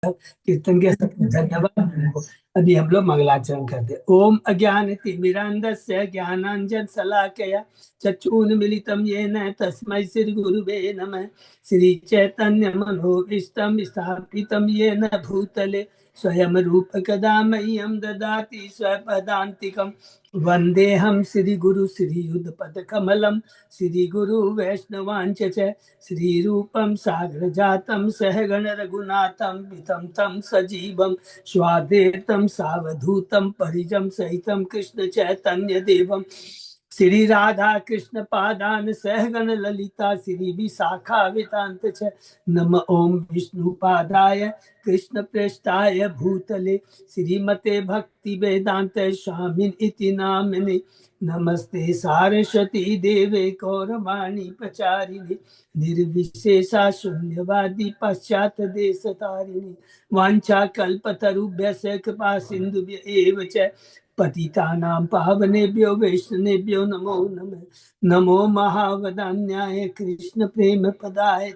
कीर्तन के सबको धन्यवाद। अभी हम लोग मंगलाचरण करते। ओम अज्ञानतिमिरान्धस्य ज्ञानाञ्जन शलाकया चक्षुन्मीलितं येन तस्मै श्री गुरुवे नमः। श्री चैतन्य मनोभीष्टं स्थापितं येन भूतले स्वयं रूप कदा मह्यं ददाति स्वपदान्तिकं। वन्देऽहं श्री गुरु श्रीयुतपद कमलं श्री गुरु वैष्णवांच श्रीरूपं साग्रजातं सहगण रघुनाथं वितं तं सजीवं स्वाद्वैतं सावधूतं परिजं सहितं कृष्ण चैतन्य देवं श्री राधा कृष्ण पादान सहगण ललिता श्री विशाखा वितांत च नम ओम विष्णु पादाय कृष्ण प्रेष्ठाय भूतले श्रीमते भक्ति वेदांत स्वामिन इति नामिने नमस्ते सारस्वती देवे गौरवाणी प्रचारिणे निर्विशेषा शून्यवादी पश्चात देश तारिणी वांछा कल्पतरुभ्यस्य कृपा सिंधुभ्य एव च पतितानां पावनेभ्यो वैष्णवेभ्यो नमो नमः। नमो महावदान्याय कृष्ण प्रेम पदाय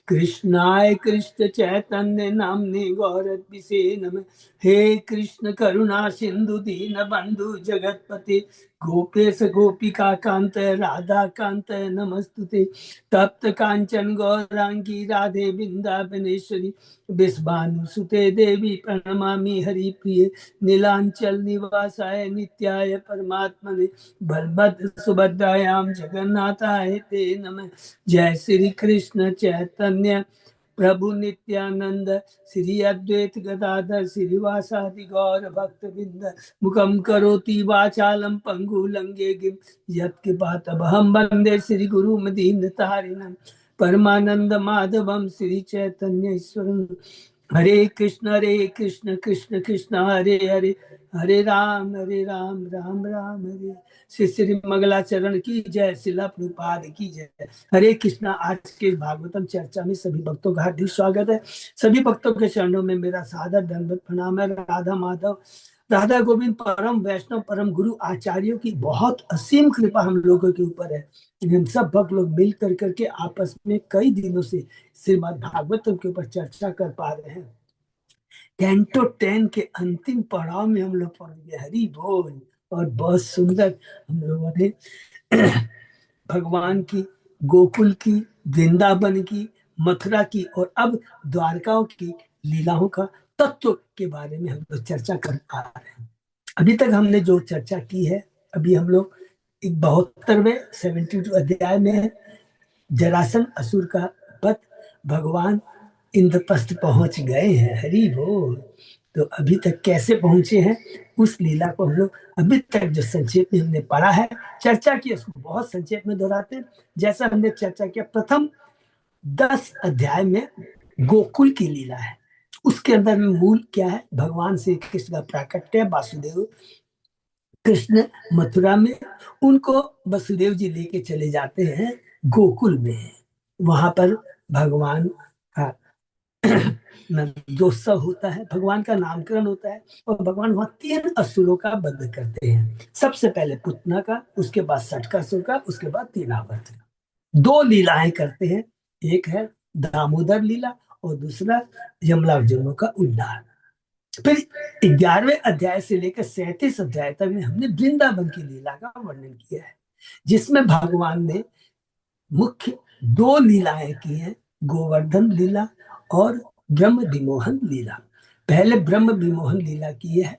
कृष्णाय कृष्ण चैतन्य नामने गौरद्विषे नमः। हे कृष्ण करुणा सिंधु दीन बंधु जगतपते गोपेश गोपिका कांत राधा कांत नमस्तुते। तप्त कांचन गौरांगी राधे वृंदावनेश्वरी विश्वानुसुते देवी प्रणमामि हरिप्रिये नीलांचल निवासाय नित्याय परमात्मने बलभद्र सुभद्रायां जगन्नाथाय ते नमः। जय श्री कृष्ण चैतन्य प्रभु नित्यानंद श्री अद्वैत गदाधर श्रीवासादि गौर भक्त बिंद मुखम करोति वाचालम पंगु लंगे गिम यत्कृपातमहं वंदे श्री गुरु मदीन तारिणम परमानंद माधवम श्री चैतन्य ईश्वरम। हरे कृष्ण कृष्ण कृष्ण हरे हरे हरे राम राम राम हरे। श्री श्री मंगलाचरण की जय। शिला प्रभुपाद की जय। हरे कृष्णा। आज के भागवतम चर्चा में सभी भक्तों का हार्दिक स्वागत है। सभी भक्तों के चरणों में मेरा सादर दंडवत प्रणाम है। राधा माधव राधा गोविंद परम वैष्णव परम गुरु आचार्यों की बहुत असीम कृपा हम लोगों के ऊपर है। हम सब भक्त लोग मिल करके आपस में कई दिनों से श्रीमद् भागवतम के ऊपर चर्चा कर पा रहे हैं। कैंटो 10 के अंतिम पड़ाव में हम लोग पहुंच गए। हरि बोल। और बहुत सुंदर हम लोगों ने भगवान की, गोकुल की, वृंदावन की, मथुरा की और अब द्वारकाओं की लीलाओं का तत्व के बारे में हम लोग चर्चा कर पा रहे हैं। अभी तक हमने जो चर्चा की है, अभी हम लोग 72वें 72 अध्याय में है। जरासन असुर का पथ भगवान इंद्रप्रस्थ पहुंच गए हैं। हरि बोल। तो अभी तक कैसे पहुंचे हैं उस लीला को हम लोग अभी तक जो संक्षेप में हमने पढ़ा है, चर्चा की, उसको बहुत संक्षेप में दोहराते हैं। जैसा हमने चर्चा किया, प्रथम 10 अध्याय में गोकुल की लीला है। उसके अंदर में मूल क्या है? भगवान श्री कृष्ण का प्राकट्य। वासुदेव कृष्ण मथुरा में, उनको वसुदेव जी लेके चले जाते हैं गोकुल में। वहां पर भगवान का नंदोत्सव होता है, भगवान का नामकरण होता है और भगवान वहां 3 असुरों का वध करते हैं। सबसे पहले पुतना का, उसके बाद सटकासुर का, उसके बाद तीनावर्त का। 2 लीलाएं करते हैं। एक है दामोदर लीला और दूसरा यमलार्जुनों का उद्धार। फिर 11वें अध्याय से लेकर 37 अध्याय तक में हमने वृंदावन की लीला का वर्णन किया है, जिसमें भगवान ने मुख्य 2 लीलाएं की हैं, गोवर्धन लीला और ब्रह्म विमोहन लीला। पहले ब्रह्म विमोहन लीला की है,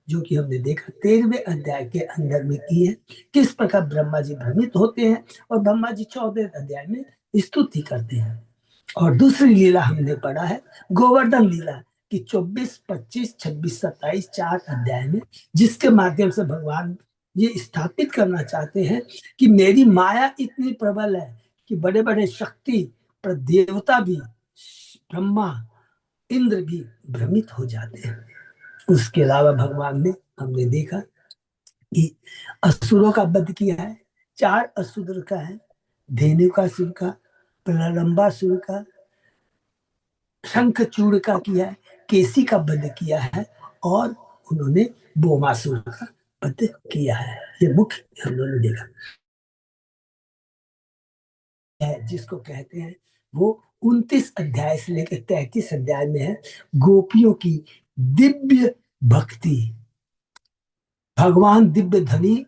जो कि हमने देखा 13वें अध्याय के अंदर में की है। किस प्रकार ब्रह्मा जी भ्रमित होते हैं और ब्रह्मा जी 14वें अध्याय में स्तुति करते हैं। और दूसरी लीला हमने पढ़ा है गोवर्धन लीला कि 24, 25, 26, 27 4 अध्याय में, जिसके माध्यम से भगवान ये स्थापित करना चाहते हैं कि मेरी माया इतनी प्रबल है कि बड़े बड़े शक्ति पर देवता भी, ब्रह्मा इंद्र भी भ्रमित हो जाते हैं। उसके अलावा भगवान ने, हमने देखा कि असुरों का वध किया है। 4 असुर का है, धेनुकासुर का, प्रलंबासुर का, शंखचूड़ का किया है, केसी का वध किया है और उन्होंने बोमासुर का वध किया है। ये मुख्य हम लोगों ने देखा है, जिसको कहते हैं वो 29 अध्याय से लेकर 33 अध्याय में है गोपियों की दिव्य भक्ति। भगवान दिव्य ध्वनि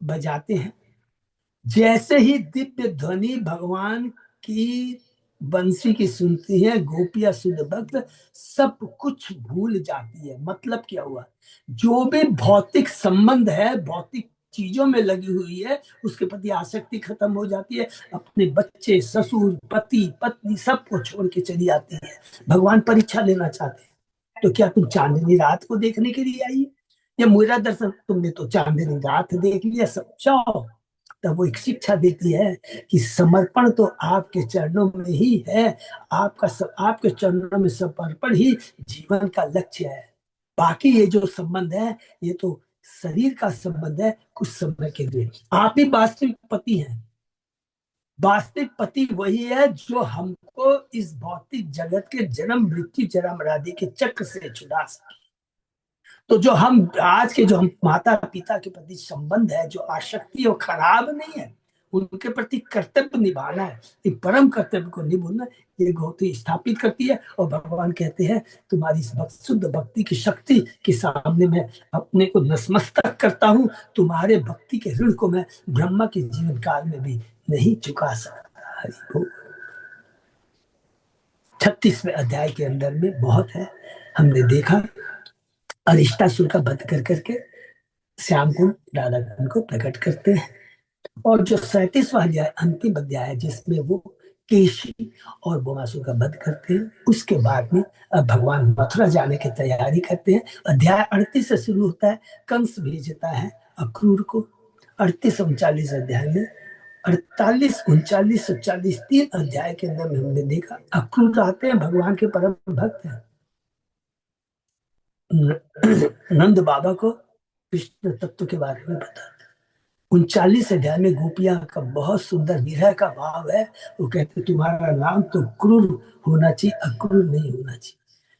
बजाते हैं, जैसे ही दिव्य ध्वनि भगवान की बंसी की सुनती है गोपियां शुद्ध भक्त सब कुछ भूल जाती है। मतलब क्या हुआ, जो भी भौतिक संबंध है, भौतिक चीजों में लगी हुई है, उसके प्रति आसक्ति खत्म हो जाती है। अपने बच्चे, ससुर, पति, पत्नी सबको छोड़ के चली आती है। भगवान परीक्षा लेना चाहते हैं, तो क्या तुम चांदनी रात को देखने के लिए आई, या मेरा दर्शन, तुमने तो चांदनी रात देख लिया, सब जाओ। तब वो एक शिक्षा देती है कि समर्पण तो आपके चरणों में ही है। आपके चरणों में समर्पण ही जीवन का लक्ष्य है। बाकी ये जो संबंध है, ये तो शरीर का संबंध है, कुछ समय के लिए। आप ही वास्तविक पति हैं। वास्तविक पति वही है जो हमको इस भौतिक जगत के जन्म मृत्यु जरा मरादि के चक्र से छुड़ा सके। तो जो हम आज के जो हम माता पिता के प्रति संबंध है, जो आसक्ति और खराब नहीं है, उनके प्रति कर्तव्य निभाना है, ये परम कर्तव्य को निभाना, ये गौती स्थापित करती है। और भगवान कहते हैं तुम्हारी शुद्ध भक्ति की शक्ति के सामने मैं अपने को नतमस्तक करता हूँ। तुम्हारे भक्ति के ऋण को मैं ब्रह्मा के जीवन काल में भी नहीं चुका सकता। हरि बोल। 36वें अध्याय के अंदर में बहुत है, हमने देखा अरिष्टासुर का वध कर करके श्याम को, राधा कुंड को प्रकट करते हैं। और जो 37वां अध्याय अंतिम अध्याय है, जिसमें वो केशी और बोमासुर का वध करते हैं, उसके बाद में अब भगवान मथुरा जाने की तैयारी करते हैं। अध्याय 38 से शुरू होता है, कंस भेजता है अक्रूर को। 38-39 अध्याय में 48, 39, 40, 3 अध्याय के अंदर में हमने देखा अक्रूर आते हैं, भगवान के परम भक्त हैं। नंद बाबा को कृष्ण तत्व के बारे में बताते। 39 अध्याय में गोपिया का बहुत सुंदर विरह का भाव है। वो कहते तुम्हारा नाम तो क्रूर होना चाहिए, अक्रूर नहीं होना चाहिए।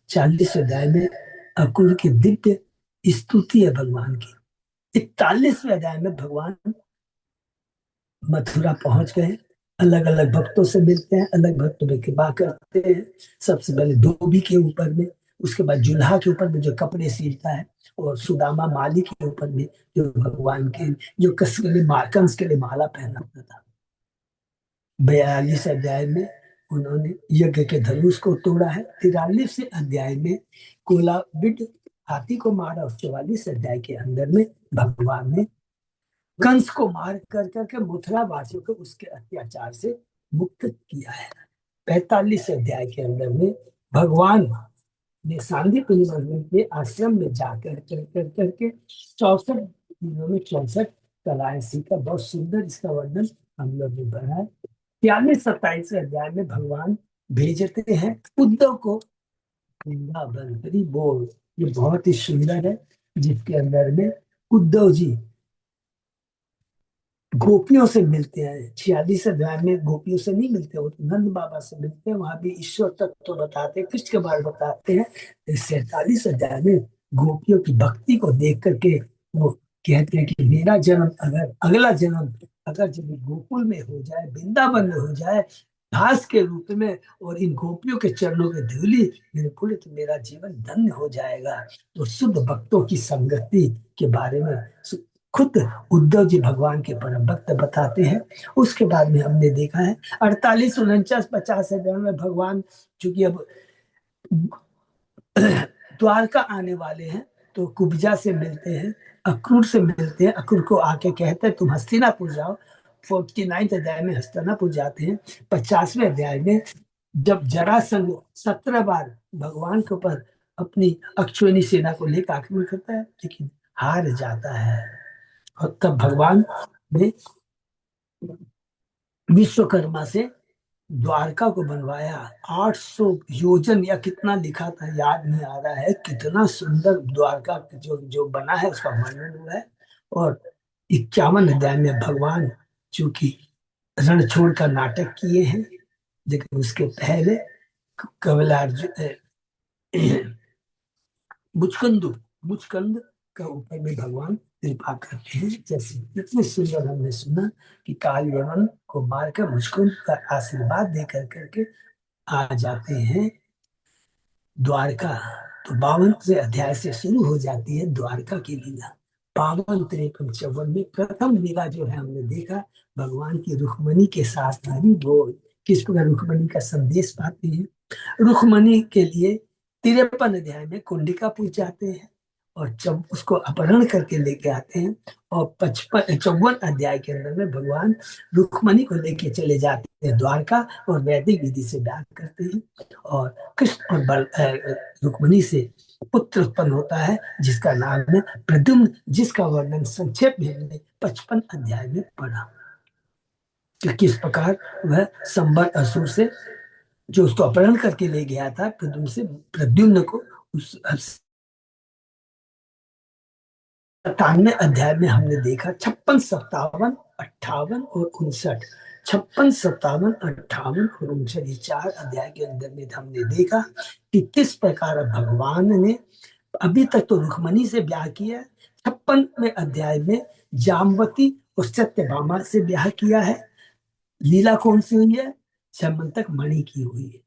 40 अध्याय में अक्रूर की दिव्य स्तुति है भगवान की। 41वें अध्याय में भगवान मथुरा पहुंच गए, अलग अलग भक्तों से मिलते हैं, अलग भक्तों में कृपा करते हैं। सबसे पहले धोबी के ऊपर में, उसके बाद जुल्हा के ऊपर में जो कपड़े सीलता है, और सुदामा माली के ऊपर में जो भगवान के, जो कंस के लिए माला पहनाता था। 42 अध्याय में उन्होंने यज्ञ के धनुष को तोड़ा है। 43 अध्याय में कोला बिड हाथी को मारा। और 44 अध्याय के अंदर में भगवान ने कंस को मार कर करके मथुरा वासियों को उसके अत्याचार से मुक्त किया है। 45 अध्याय के अंदर में भगवान ने सांदीपनि में आश्रम में जाकर करके 64 दिनों में 64 कलाएं सीखा। बहुत सुंदर इसका वर्णन हम लोग ने पढ़ा है। 43-27 अध्याय में भगवान भेजते हैं उद्धव को वृंदावन। हरि बोल। ये बहुत ही सुंदर है, जिसके अंदर में उद्धव जी गोपियों से मिलते हैं। 46 अध्याय में गोपियों से नहीं मिलते, वो तो नंद बाबा से मिलते हैं। वहां भी ईश्वर तत्व तो बताते हैं, कृष्ण के बारे में बताते हैं। 47 अध्याय में गोपियों की भक्ति को देख करके वो कहते हैं कि मेरा जन्म, अगर अगला जन्म अगर जब गोकुल में हो जाए, वृंदावन में हो जाए, घास के रूप में, और इन गोपियों के चरणों के धूली मेरे खुले, तो मेरा जीवन धन्य हो जाएगा। तो शुद्ध भक्तों की संगति के बारे में खुद उद्धव जी भगवान के परम भक्त बताते हैं। उसके बाद में हमने देखा है 48, 49, 50 अध्याय में भगवान चूंकि अब द्वारका आने वाले हैं, तो कुब्जा से मिलते हैं, अक्रूर से मिलते हैं। अक्रूर को आके कहते हैं तुम हस्तिनापुर जाओ। 49 अध्याय में हस्तिनापुर जाते हैं। 50वें अध्याय में जब जरासंध 17 बार भगवान के ऊपर अपनी अक्षौहिणी सेना को लेकर आक्रमण करता है, लेकिन हार जाता है। और तब भगवान ने विश्वकर्मा से द्वारका को बनवाया। 800 योजन या कितना लिखा था याद नहीं आ रहा है, कितना सुंदर द्वारका जो जो बना है उसका वर्णन हुआ है। और 51 अध्याय में भगवान चूंकि रण छोड़ का नाटक किए हैं, लेकिन उसके पहले कवलार्जुन मुचकंद का ऊपर में भगवान कृपा करते हैं। जैसे इतने सुंदर हमने सुना कि काल यमन को मारकर मुझको का आशीर्वाद दे करके आ जाते हैं द्वारका। तो 52 अध्याय से शुरू हो जाती है द्वारका की लीला। 52, 53, 54 में प्रथम लीला जो है हमने देखा भगवान की रुक्मणी के साथ हरि बोल किस प्रकार रुक्मणी का संदेश पाते हैं। रुक्मणी के लिए 53 अध्याय में कुंडिका पूज जाते हैं और जब उसको अपहरण करके लेके आते हैं और 54 अध्याय के अंदर में भगवान रुक्मणी को लेके चले जाते हैं द्वारका और वैदिक विधि से ब्याह करते हैं और कृष्ण और रुक्मणी से पुत्र उत्पन्न होता है जिसका नाम है प्रद्युम्न, जिसका वर्णन संक्षेप में हमने 55 अध्याय में पढ़ा कि किस प्रकार वह संबर असुर से जो उसको अपहरण करके ले गया था प्रद्युम्न को उस 97 अध्याय में हमने देखा 56, 57, 58 और 59। 56, 57, 58 और 59 ये 4 अध्याय के अंदर में हमने देखा कि किस प्रकार भगवान ने अभी तक तो रुक्मणी से ब्याह किया है। 56वें अध्याय में जामवती और सत्यभामा से ब्याह किया है। लीला कौन सी हुई है? समंतक मणि की हुई है।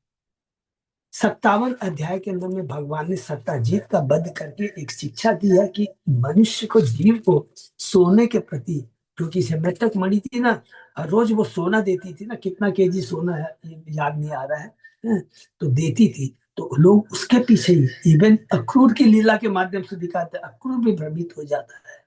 57 अध्याय के अंदर में भगवान ने सत्ताजीत का वध करके एक शिक्षा दी है कि मनुष्य को जीव को सोने के प्रति, क्योंकि समंतक मणि थी ना, हर रोज वो सोना देती थी ना, कितना केजी सोना है याद नहीं आ रहा है, तो देती थी। तो लोग उसके पीछे ही इवन अक्रूर की लीला के माध्यम से दिखाते, अक्रूर भी भ्रमित हो जाता है।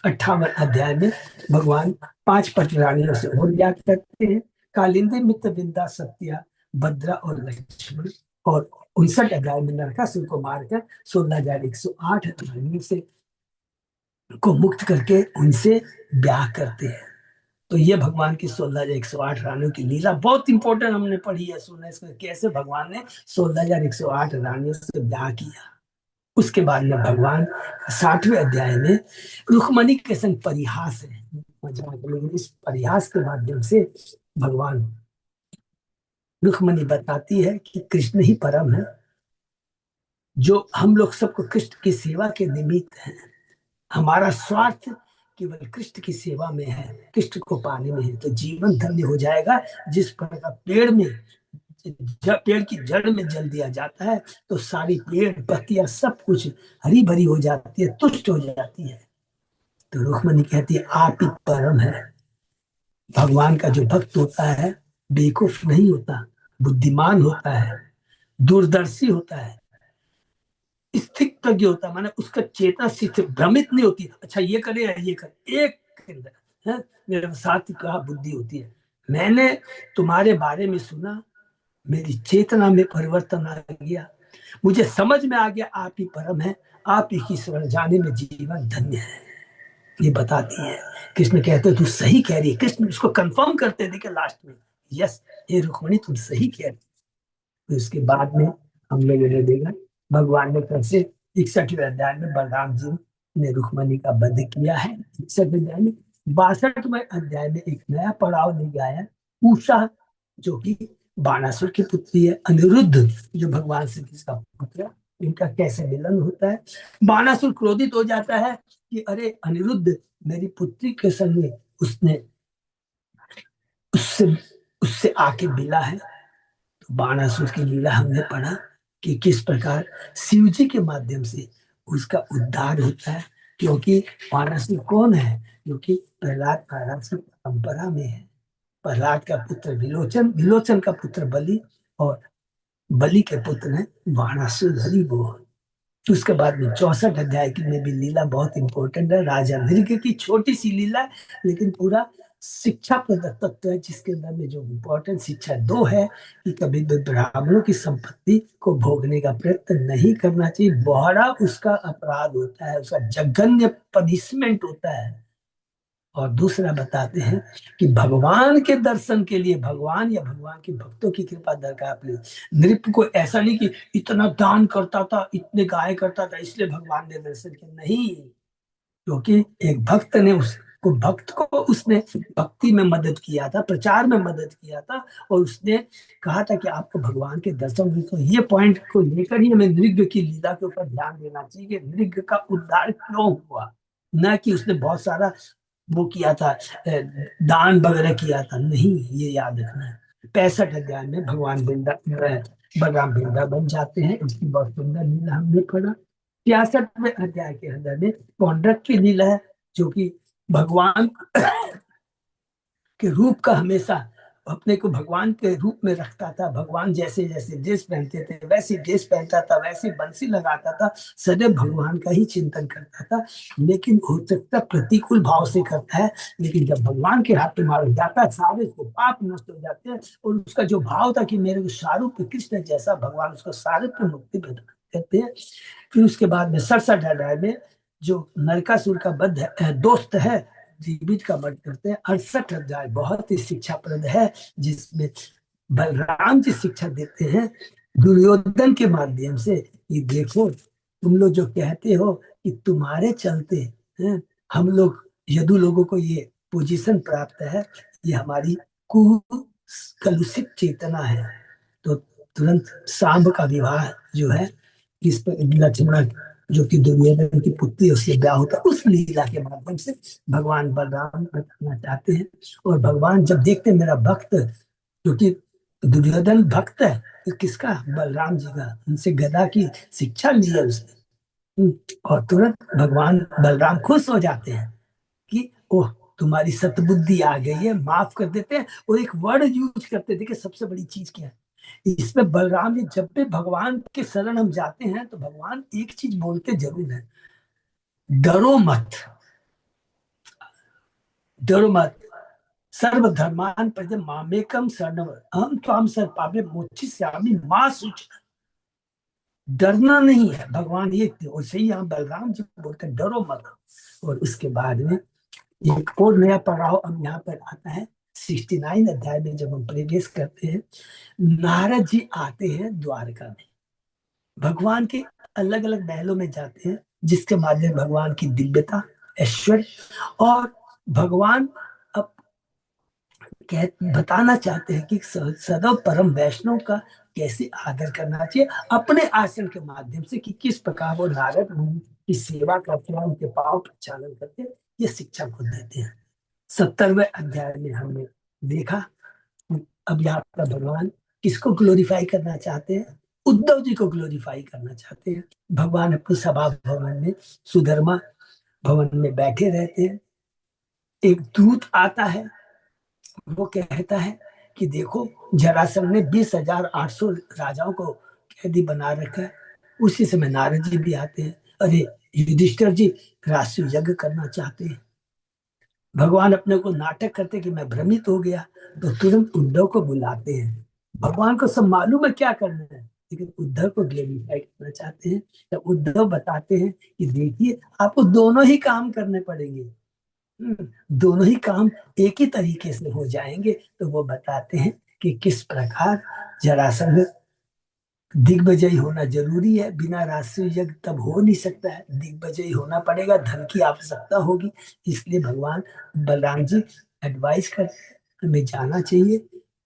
58 अध्याय में भगवान 5 पटरानियों से और ब्याह करते हैं, कालिंदी, मित्र, विंदा, सत्या, भद्रा और लक्ष्मण। और 59 अध्याय में नरकासुर को मारकर 16,108 रानियों से को मुक्त करके उनसे ब्याह करते हैं। तो ये भगवान की 16,108 रानियों की लीला बहुत इंपॉर्टेंट हमने पढ़ी है, सुना इसमें कैसे भगवान ने 16,108 रानियों से ब्याह किया। उसके बाद में भगवान 60वें अध्याय में रुक्मणी के संग परिहास है, लेकिन इस परिहास के माध्यम से भगवान रुक्मणी बताती है कि कृष्ण ही परम है, जो हम लोग सबको कृष्ण की सेवा के निमित्त है। हमारा स्वार्थ केवल कृष्ण की सेवा में है, कृष्ण को पाने में है, तो जीवन धन्य हो जाएगा। जिस प्रकार पेड़ की जड़ में जल दिया जाता है तो सारी पेड़ पत्तियां सब कुछ हरी भरी हो जाती है, तुष्ट हो जाती है। तो रुक्मणी कहती है आप ही परम है। भगवान का जो भक्त होता है बेवकूफ नहीं होता, बुद्धिमान होता है, दूरदर्शी होता है, स्थित प्रज्ञ होता है, माने उसका चेतना से भ्रमित नहीं होती, अच्छा ये करे या ये करे, एक के अंदर मेरे साथ कहा बुद्धि होती है। मैंने तुम्हारे बारे में सुना, मेरी चेतना में परिवर्तन आ गया, मुझे समझ में आ गया आप ही परम है, आप ही की शरण जाने में जीवन धन्य है। ये बताती है। कृष्ण कहते तू सही कह रही है, कृष्ण उसको कंफर्म करते देखे लास्ट में, यस हे रुक्मणी तुम सही कह रही। तो इसके बाद में हम लोगों ने देखा भगवान ने कैसे 61वें अध्याय में बलराम जी ने रुक्मणी का वध किया है। 61वें अध्याय में 62वें अध्याय में एक नया पड़ाव ले गया है, उषा जो कि बाणासुर की पुत्री है, अनिरुद्ध जो भगवान श्री कृष्ण का पुत्र है, इनका कैसे मिलन होता है। बाणासुर क्रोधित हो जाता है कि अरे अनिरुद्ध मेरी पुत्री के संग उसने उससे उससे आके मिला है। तो बाणासुर की लीला हमने पढ़ा कि किस प्रकार शिव जी के माध्यम से उसका उद्धार होता है, क्योंकि बाणासुर कौन है? क्योंकि प्रहलाद महाराज की परंपरा में है। प्रहलाद का पुत्र विलोचन, विलोचन का पुत्र बलि और बलि के पुत्र है बाणासुर। हरि बोल। उसके बाद में 64 अध्याय की में भी लीला बहुत इंपॉर्टेंट है, राजा मृग की छोटी सी लीला है, लेकिन पूरा शिक्षा प्रदत्त तत्व है, जिसके अंदर में जो इम्पोर्टेंट शिक्षा दो है कि कभी भी ब्राह्मणों की संपत्ति को भोगने का प्रयत्न नहीं करना चाहिए, बड़ा उसका अपराध होता है, उसका जघन्य पनिशमेंट होता है। और दूसरा बताते हैं कि भगवान के दर्शन के लिए भगवान या भगवान के भक्तों की कृपा दरकार पड़ी। नृप को ऐसा नहीं कि इतना दान करता था, इतने गाय करता था इसलिए भगवान ने दर्शन किया, नहीं, क्योंकि एक भक्त ने उस को भक्त को उसने भक्ति में मदद किया था, प्रचार में मदद किया था, और उसने कहा था कि आपको भगवान के दर्शन हुए। तो ये पॉइंट को लेकर ही हमें नृग की लीला के ऊपर ध्यान देना चाहिए कि नृग का उद्धार क्यों हुआ, न कि उसने बहुत सारा वो किया था, दान वगैरह किया था, नहीं, ये याद रखना है। 65 अध्याय में भगवान बलराम वृंदावन जाते हैं, इसकी बहुत सुंदर लीला हमने पढ़ा। 66वें अध्याय के अंदर में पौंड्रक की लीला है, जो कि भगवान के रूप का हमेशा अपने को भगवान के रूप में रखता था। भगवान जैसे जैसे ड्रेस पहनते थे वैसी ड्रेस पहनता था, वैसी बंसी लगाता था, सदैव भगवान का ही चिंतन करता था। लेकिन हो सकता प्रतिकूल भाव से करता है, लेकिन जब भगवान के हाथ में मार जाता है, सारे उसको पाप नष्ट हो जाते हैं। और उसका जो भाव था कि मेरे को शाहरुख कृष्ण जैसा, भगवान उसको शाहरुख मुक्ति प्रदान करते हैं। फिर उसके बाद में 67 अध्याय में जो नरकासुर का वध दोस्त है, जीवित का वध करते हैं। 68 अध्याय बहुत ही शिक्षाप्रद है, जिसमें बलराम जी शिक्षा देते हैं दुर्योधन के माध्यम से कि देखो, तुम लोग जो कहते हो कि तुम्हारे चलते हैं हम लोग यदु लोगों को ये पोजीशन प्राप्त है, ये हमारी कलुषित चेतना है। तो तुरंत सांब का विवाह जो है, इस पर लक्ष्मण जो कि दुर्योधन की पुत्री, उससे ब्याह होता, उस लीला के माध्यम से भगवान बलराम बताना चाहते हैं। और भगवान जब देखते मेरा भक्त, क्योंकि दुर्योधन भक्त है, तो किसका? बलराम जी का। उनसे गदा की शिक्षा ली है उसने। और तुरंत भगवान बलराम खुश हो जाते हैं कि ओह, तुम्हारी सतबुद्धि आ गई है, माफ कर देते हैं। और एक वर्ड यूज करते थे कि सबसे बड़ी चीज क्या है इसमें, बलराम जी जब भी भगवान के शरण हम जाते हैं तो भगवान एक चीज बोलते जरूर है, डरो मत, डरो मत। सर्वधर्मान प्रति मामेकम शरणम अहम त्वाम सर्वपापे मोक्षयिष्यामि मा शुचः। डरना नहीं है, भगवान ये वैसे ही यहाँ बलराम जी बोलते हैं डरो मत। और उसके बाद में एक और नया पड़ाव अब यहाँ पर आता है 69 अध्याय में, जब हम प्रवेश करते हैं, नारद जी आते हैं द्वारका में। भगवान के अलग अलग महलों में जाते हैं, जिसके माध्यम भगवान की दिव्यता, ऐश्वर्य, और भगवान अब बताना चाहते हैं कि सदैव परम वैष्णव का कैसे आदर करना चाहिए अपने आसन के माध्यम से, कि किस प्रकार वो नारद मुनि की सेवा करते हैं, उनके पाव प्रचालन करते हैं, ये शिक्षा को देते हैं। 70वें अध्याय में हमने देखा, अब यहाँ पर भगवान किसको ग्लोरीफाई करना चाहते हैं? उद्धव जी को ग्लोरीफाई करना चाहते हैं। भगवान अपनी सभा भवन में, सुधर्मा भवन में बैठे रहते हैं। एक दूत आता है, वो कहता है कि देखो, जरासंध ने 20,800 राजाओं को कैदी बना रखा है। उसी समय नारद जी भी आते हैं, अरे युधिष्ठिर जी राष्ट्रीय यज्ञ करना चाहते हैं। भगवान अपने को नाटक करते कि मैं भ्रमित हो गया, तो तुरंत उद्धव को बुलाते हैं। भगवान को सब मालूम है क्या करना है, लेकिन उद्धव को ग्लोरीफाई करना चाहते हैं। तो उद्धव बताते हैं कि देखिए, आपको दोनों ही काम करने पड़ेंगे, दोनों ही काम एक ही तरीके से हो जाएंगे। तो वो बताते हैं कि किस प्रकार जरासंध दिग्विजयी होना जरूरी है, बिना राष्ट्रीय यज्ञ तब हो नहीं सकता है, दिग्विजयी होना पड़ेगा, धन की आवश्यकता होगी। इसलिए भगवान बलराम जी एडवाइस करते हैं हमें जाना चाहिए,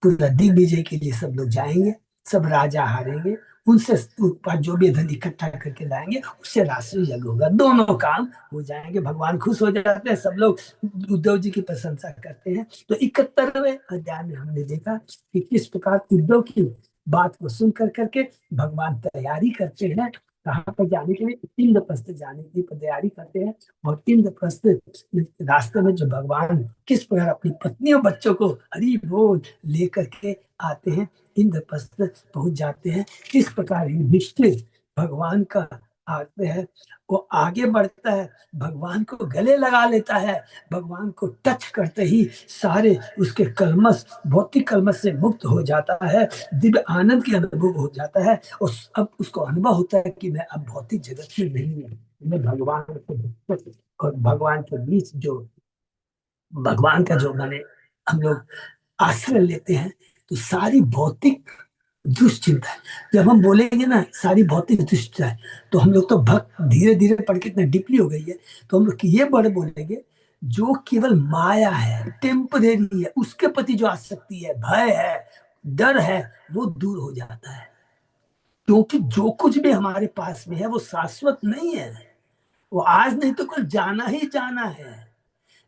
पूरा दिग्विजय के लिए सब लोग जाएंगे, सब राजा हारेंगे, उनसे उत्पाद जो भी धन इकट्ठा करके लाएंगे, उससे राष्ट्रीय यज्ञ होगा, दोनों काम हो जाएंगे। भगवान खुश हो जाते हैं, सब लोग उद्धव जी की प्रशंसा करते हैं। तो 71वें अध्याय में हमने देखा कि किस प्रकार उद्धव की बात को सुन करके भगवान तैयारी करते हैं कहाँ पर जाने के लिए, इंद्रप्रस्थ जाने की तैयारी करते हैं। और इंद्रप्रस्थ रास्ते में जो भगवान किस प्रकार अपनी पत्नी और बच्चों को हरि बोल लेकर के आते हैं, इंद्रप्रस्थ पहुंच जाते हैं। किस प्रकार युधिष्ठिर भगवान का आते हैं, वो आगे बढ़ता है, भगवान को गले लगा लेता है, भगवान को टच करते ही सारे उसके कलमश, भौतिक कलमश से मुक्त हो जाता है, दिव्य आनंद की अनुभव हो जाता है। और अब उसको अनुभव होता है कि मैं अब भौतिक जगत में नहीं हूँ, मैं भगवान को, और भगवान के बीच जो भगवान का जो मैंने हम लोग आश्रय लेते हैं, तो सारी भौतिक दुश्चिंता है। जब हम बोलेंगे ना सारी भौतिक दुष्टता है, तो हम लोग तो भक्त धीरे धीरे पढ़ के इतना डीपली हो गई है, तो हम लोग ये वर्ड बोलेंगे, जो केवल माया है, टेम्परेरी है, उसके प्रति जो आसक्ति है, भय है, डर है, वो दूर हो जाता है। क्योंकि जो कुछ भी हमारे पास में है वो शाश्वत नहीं है, वो आज नहीं तो कल जाना ही जाना है।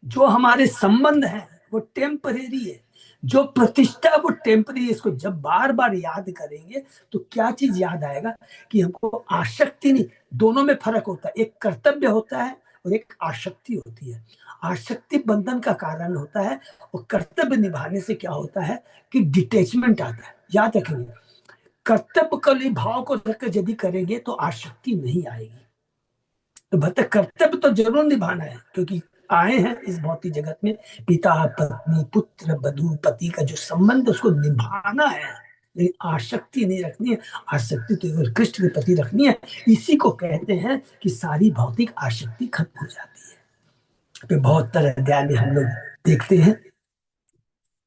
जो हमारे संबंध है वो टेम्परेरी है, जो प्रतिष्ठा वो टेम्परेरी। इसको जब बार बार याद करेंगे तो क्या चीज याद आएगा कि हमको आसक्ति नहीं, दोनों में फर्क होता है। एक कर्तव्य होता है और एक आसक्ति होती है। आसक्ति बंधन का कारण होता है, और कर्तव्य निभाने से क्या होता है कि डिटेचमेंट आता है। याद रखेंगे, कर्तव्य के भाव को रखकर यदि करेंगे तो आसक्ति नहीं आएगी। तो भक्त कर्तव्य तो जरूर निभाना है, क्योंकि आए हैं इस भौतिक जगत में, पिता पत्नी पुत्र बधू पति का जो संबंध उसको निभाना है, लेकिन आसक्ति नहीं रखनी है। आसक्ति तो केवल कृष्ण के प्रति रखनी है। इसी को कहते हैं कि सारी भौतिक आसक्ति खत्म हो जाती है। तो बहुत तरह अध्याय में हम लोग देखते हैं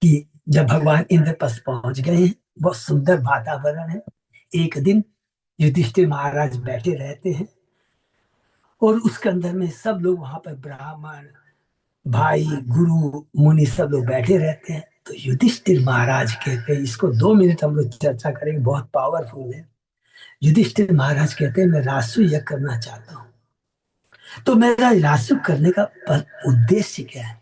कि जब भगवान इंद्र पास पहुंच गए हैं, बहुत सुंदर वातावरण है। एक दिन युधिष्ठिर महाराज बैठे रहते हैं और उसके अंदर में सब लोग वहां पर ब्राह्मण भाई गुरु मुनि सब लोग बैठे रहते हैं। तो युधिष्ठिर महाराज कहते हैं, इसको 2 मिनट हम लोग चर्चा करेंगे, बहुत पावरफुल है। युधिष्ठिर महाराज कहते हैं, मैं रासु यज्ञ करना चाहता हूँ। तो मेरा रासु करने का उद्देश्य क्या है?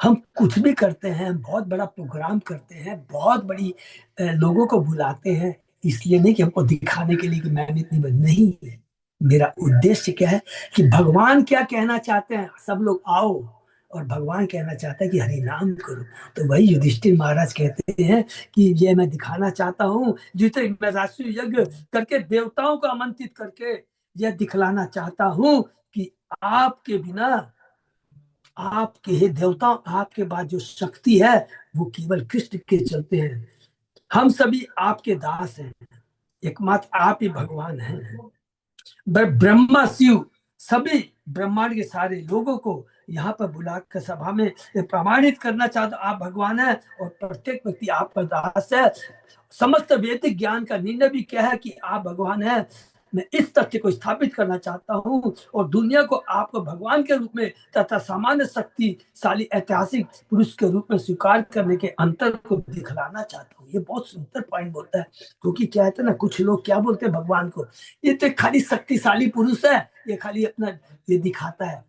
हम कुछ भी करते हैं, बहुत बड़ा प्रोग्राम करते हैं, बहुत बड़ी लोगों को बुलाते हैं, इसलिए नहीं कि हमको दिखाने के लिए कि मैंने इतनी बड़ी नहीं है। मेरा उद्देश्य क्या है कि भगवान क्या कहना चाहते हैं, सब लोग आओ, और भगवान कहना चाहता है कि हरि नाम करो। तो वही युधिष्ठिर महाराज कहते हैं कि ये मैं दिखाना चाहता हूँ, जिसे मैं राष्ट्रीय यज्ञ करके देवताओं को आमंत्रित करके यह दिखलाना चाहता हूँ कि आपके बिना, आपके ही देवता, आपके बाद जो शक्ति है वो केवल कृष्ण के चलते हैं। हम सभी आपके दास हैं, एकमात्र आप ही भगवान हैं। ब्रह्मा शिव सभी ब्रह्मांड के सारे लोगों को यहाँ पर बुलाकर सभा में प्रमाणित करना चाहता, आप भगवान है और प्रत्येक व्यक्ति आपका दास है। समस्त वैदिक ज्ञान का निर्णय भी क्या है कि आप भगवान है। मैं इस तथ्य को स्थापित करना चाहता हूँ और दुनिया को आपको भगवान के रूप में तथा सामान्य शक्तिशाली ऐतिहासिक पुरुष के रूप में स्वीकार करने के अंतर को दिखलाना चाहता हूँ। ये बहुत सुंदर पॉइंट बोलता है, क्योंकि क्या है ना, कुछ लोग क्या बोलते हैं भगवान को, ये तो खाली शक्तिशाली पुरुष है, ये खाली अपना ये दिखाता है,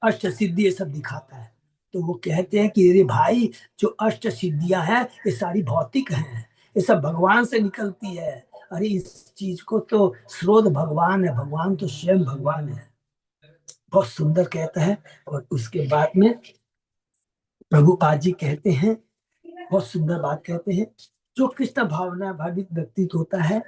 अष्ट सिद्धि ये सब दिखाता है। तो वो कहते हैं कि अरे भाई, जो अष्ट सिद्धियां हैं ये सारी भौतिक हैं, ये सब भगवान से निकलती है। अरे इस चीज को तो स्रोत भगवान है, भगवान तो स्वयं भगवान है। बहुत सुंदर कहता है। और उसके बाद में प्रभुपाद जी कहते हैं, बहुत सुंदर बात कहते हैं, जो कृष्ण भावना भावित व्यक्तित्व होता है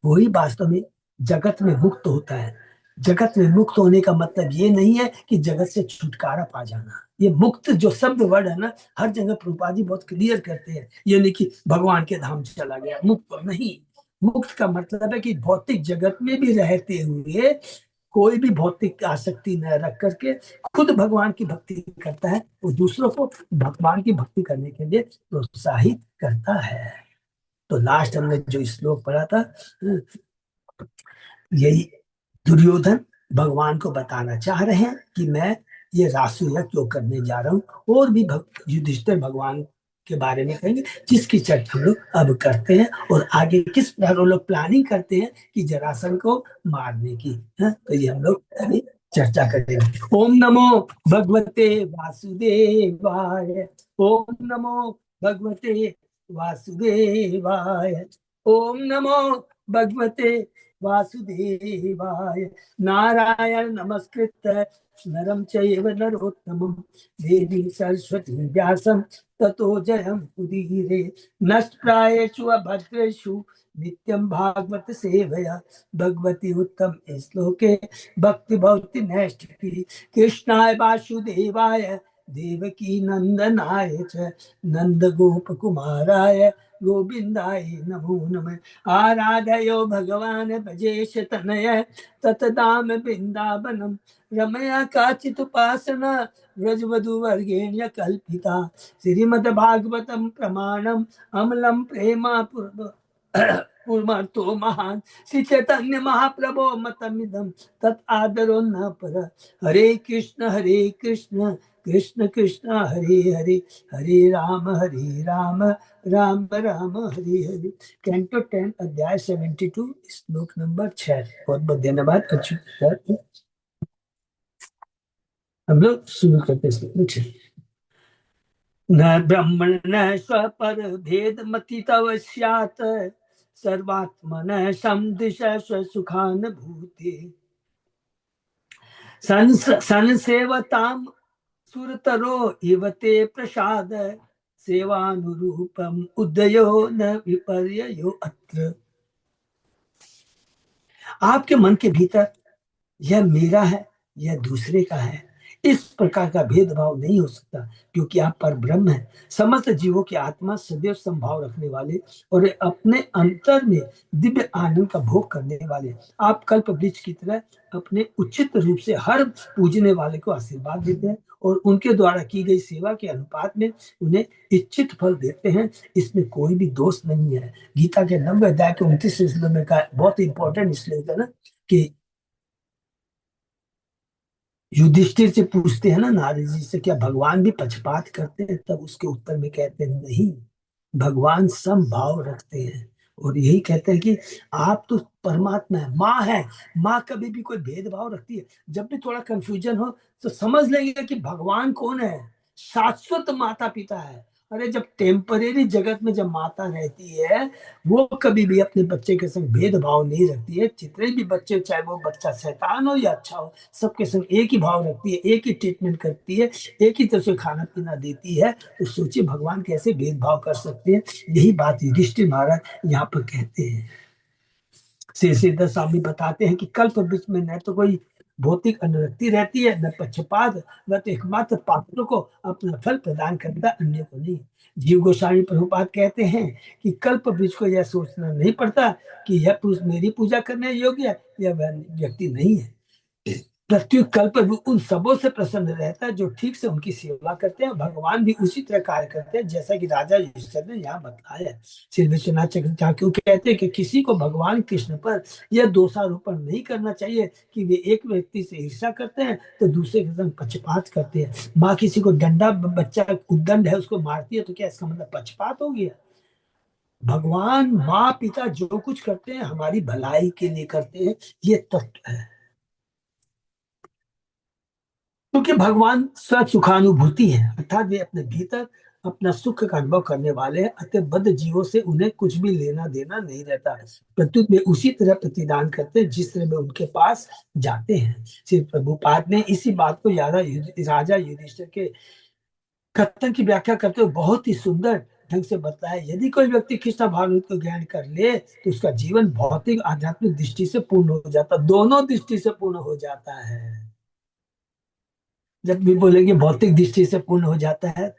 वही वास्तव में जगत में मुक्त होता है। जगत में मुक्त होने का मतलब ये नहीं है कि जगत से छुटकारा पा जाना। ये मुक्त जो शब्द वर्ड है ना, हर जगह प्रभुपाद जी बहुत क्लियर करते हैं। ये नहीं कि भगवान के धाम चला गया, मुक्त नहीं। मुक्त का मतलब है कि भौतिक जगत में भी रहते हुए कोई भी भौतिक आसक्ति न रख करके खुद भगवान की भक्ति करता है, वो दूसरों को भगवान की भक्ति करने के लिए प्रोत्साहित करता है। तो लास्ट हमने जो श्लोक पढ़ा था, यही दुर्योधन भगवान को बताना चाह रहे हैं कि मैं ये रासु यज्ञ क्यों करने जा रहा हूँ। और भी युधिष्ठिर भगवान के बारे में कहेंगे, जिसकी चर्चा हम लोग अब करते हैं और आगे किस प्रकार वो लोग प्लानिंग करते हैं कि जरासंध को मारने की है। तो ये हम लोग अभी चर्चा करेंगे। ओम नमो भगवते वासुदेवाय। ओम नमो भगवते वासुदेवाय। ओम नमो भगवते वासुदेवाय। नारायण नमस्कृत्य नरं चैव नरोत्तमं देवीं सरस्वतीं व्यासं ततो जयं उदीरये। नष्टप्रायेषु अभद्रेषु नित्यं भागवत सेवया भगवती उत्तम श्लोके भक्ति भवति नैष्ठिकी। कृष्णाय वासुदेवाय देवकी नंदनाय च नंद गोप कुमाराय गोविंदाय नमो नमः। आराधयो भगवान भजेश तनय ततदाम वृंदावनम रमया काचित उपासना व्रजवधूवर्गेण्य कल्पिता। श्रीमद्भागवतम प्रमाणम अमलम प्रेमा पूर्व पुमर्तो महान श्री चैतन्य महाप्रभो मतमिदम तत् आदरो न पर। हरे कृष्ण कृष्ण कृष्ण हरे हरे, हरे राम राम राम हरे हरे। कैंटो 10 अध्याय 72 श्लोक नंबर 6। बहुत बहुत धन्यवाद अच्युत सर। हम लोग शुरू करते हैं। न ब्रह्मण न स्वपर भेद मति तव स्यात्, सर्वात्मन समदिश सुखानुभूति। संसेवताम सुरतरो इव ते प्रसाद, सेवानुरूपम उदयो न विपर्ययो अत्र। आपके मन के भीतर यह मेरा है, यह दूसरे का है, इस प्रकार का भेदभाव नहीं हो सकता, क्योंकि आप पर ब्रह्म है, समस्त जीवों की आत्मा, सदैव संभाव रखने वाले और अपने अंतर में दिव्य आनंद का भोग करने वाले। आप कल्प वृक्ष की तरह अपने उचित रूप से हर पूजने वाले को आशीर्वाद देते हैं और उनके द्वारा की गई सेवा के अनुपात में उन्हें इच्छित फल देते हैं। इसमें कोई भी दोष नहीं है। गीता के 90 अध्याय के 29 श्लोक में का बहुत इंपॉर्टेंट श्लोक है ना, कि युधिष्ठिर से पूछते हैं ना नारद जी से, क्या भगवान भी पक्षपात करते हैं? तब उसके उत्तर में कहते हैं नहीं, भगवान समभाव रखते हैं। और यही कहते हैं कि आप तो परमात्मा है, माँ है, माँ कभी भी कोई भेदभाव रखती है? जब भी थोड़ा कंफ्यूजन हो तो समझ लेंगे कि भगवान कौन है, शाश्वत माता पिता है। अरे जब टेम्परेरी जगत में जब माता रहती है, वो कभी भी अपने बच्चे के संग भेदभाव नहीं रखती है। जितने भी बच्चे, चाहे वो बच्चा शैतान हो या अच्छा हो, सबके संग एक ही भाव रखती है, एक ही ट्रीटमेंट करती है, एक ही तरह से खाना पीना देती है। तो सोचिए भगवान कैसे भेदभाव कर सकते हैं। यही बात युधिष्ठिर महाराज यहाँ पर कहते हैं। शेषेश्वर स्वामी बताते हैं कि कल्प वृक्ष में न तो कोई भौतिक अनुरक्ति रहती है, न पक्षपात, न तो एकमात्र पात्र को अपना फल प्रदान करता, अन्य को नहीं। जीव गोस्वामी प्रभुपाद कहते हैं कि कल्प वृक्ष को यह सोचना नहीं पड़ता कि यह पुरुष मेरी पूजा करने योग्य है, यह व्यक्ति नहीं है। प्रत्युत कल्प उन सबों से प्रसन्न रहता है जो ठीक से उनकी सेवा करते हैं। भगवान भी उसी तरह कार्य करते हैं जैसा कि राजा युधिष्ठिर ने यहाँ बताया। श्री विश्वनाथ चक्रधारी क्यों कहते हैं कि किसी को भगवान कृष्ण पर यह दोषारोपण नहीं करना चाहिए कि वे एक व्यक्ति से ईर्ष्या करते हैं तो दूसरे के संग पक्षपात करते हैं। माँ किसी को डंडा, बच्चा उद्दंड है उसको मारती है, तो क्या इसका मतलब पक्षपात हो गया? भगवान माँ पिता जो कुछ करते हैं हमारी भलाई के लिए करते हैं, ये तत्व है। क्योंकि भगवान स्व सुखानुभूति है, अर्थात वे अपने भीतर अपना सुख का अनुभव करने वाले हैं। अतः बद्ध जीवों से उन्हें कुछ भी लेना देना नहीं रहता है। प्रत्युत में उसी तरह प्रतिदान करते हैं जिस तरह में उनके पास जाते हैं। श्री प्रभुपाद ने इसी बात को राजा युधिष्ठिर के कथन की व्याख्या करते हुए बहुत ही सुंदर ढंग से बताया। यदि कोई व्यक्ति कृष्ण भावनामृत को ग्रहण कर ले तो उसका जीवन भौतिक आध्यात्मिक दृष्टि से पूर्ण हो जाता, दोनों दृष्टि से पूर्ण हो जाता है। जब भी बोलेंगे भौतिक दृष्टि से पूर्ण हो जाता है,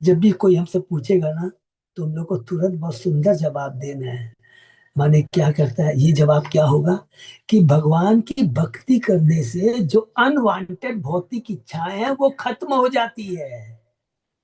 जब भी कोई हमसे पूछेगा ना तो हम लोग को तुरंत बहुत सुंदर जवाब देना है। माने क्या करता है, ये जवाब क्या होगा कि भगवान की भक्ति करने से जो अनवांटेड भौतिक इच्छाएं हैं वो खत्म हो जाती है।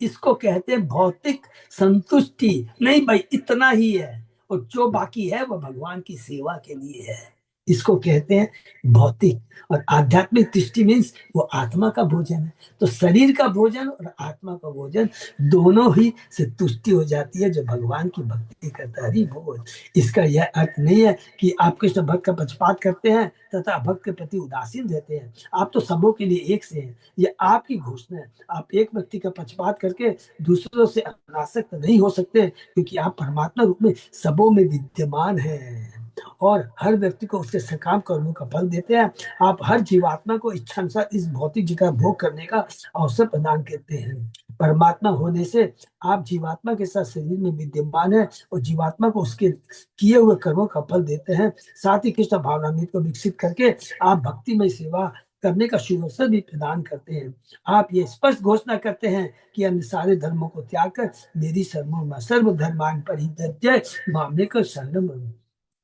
इसको कहते हैं भौतिक संतुष्टि। नहीं भाई इतना ही है, और जो बाकी है वो भगवान की सेवा के लिए है। इसको कहते हैं भौतिक। और आध्यात्मिक दृष्टि मीन्स वो आत्मा का भोजन है। तो शरीर का भोजन और आत्मा का भोजन दोनों ही से तुष्टि हो जाती है जो भगवान की भक्ति करता है। हरि बोल। इसका यह अर्थ नहीं है कि आप कृष्ण भक्त का पक्षपात करते हैं तथा भक्त के प्रति उदासीन रहते हैं। आप तो सबों के लिए एक से हैं, ये आपकी घोषणा है। आप एक व्यक्ति का पक्षपात करके दूसरों से अनासक्त नहीं हो सकते, क्योंकि आप परमात्मा रूप में सबों में विद्यमान हैं और हर व्यक्ति को उसके सकाम कर्मों का फल देते हैं। आप हर जीवात्मा को इच्छा अनुसार इस भौतिक जीवन का भोग करने का अवसर प्रदान करते हैं। परमात्मा होने से आप जीवात्मा के साथ शरीर में विद्यमान है और जीवात्मा को उसके किए हुए कर्मों का फल देते हैं। साथ ही कृष्ण भावनामृत को विकसित करके आप भक्तिमय सेवा करने का शुभ अवसर भी प्रदान करते हैं। आप ये स्पष्ट घोषणा करते हैं कि अन्य सारे धर्मों को त्याग कर मेरी सर्व धर्मान परित्यज्य मामले का शरण।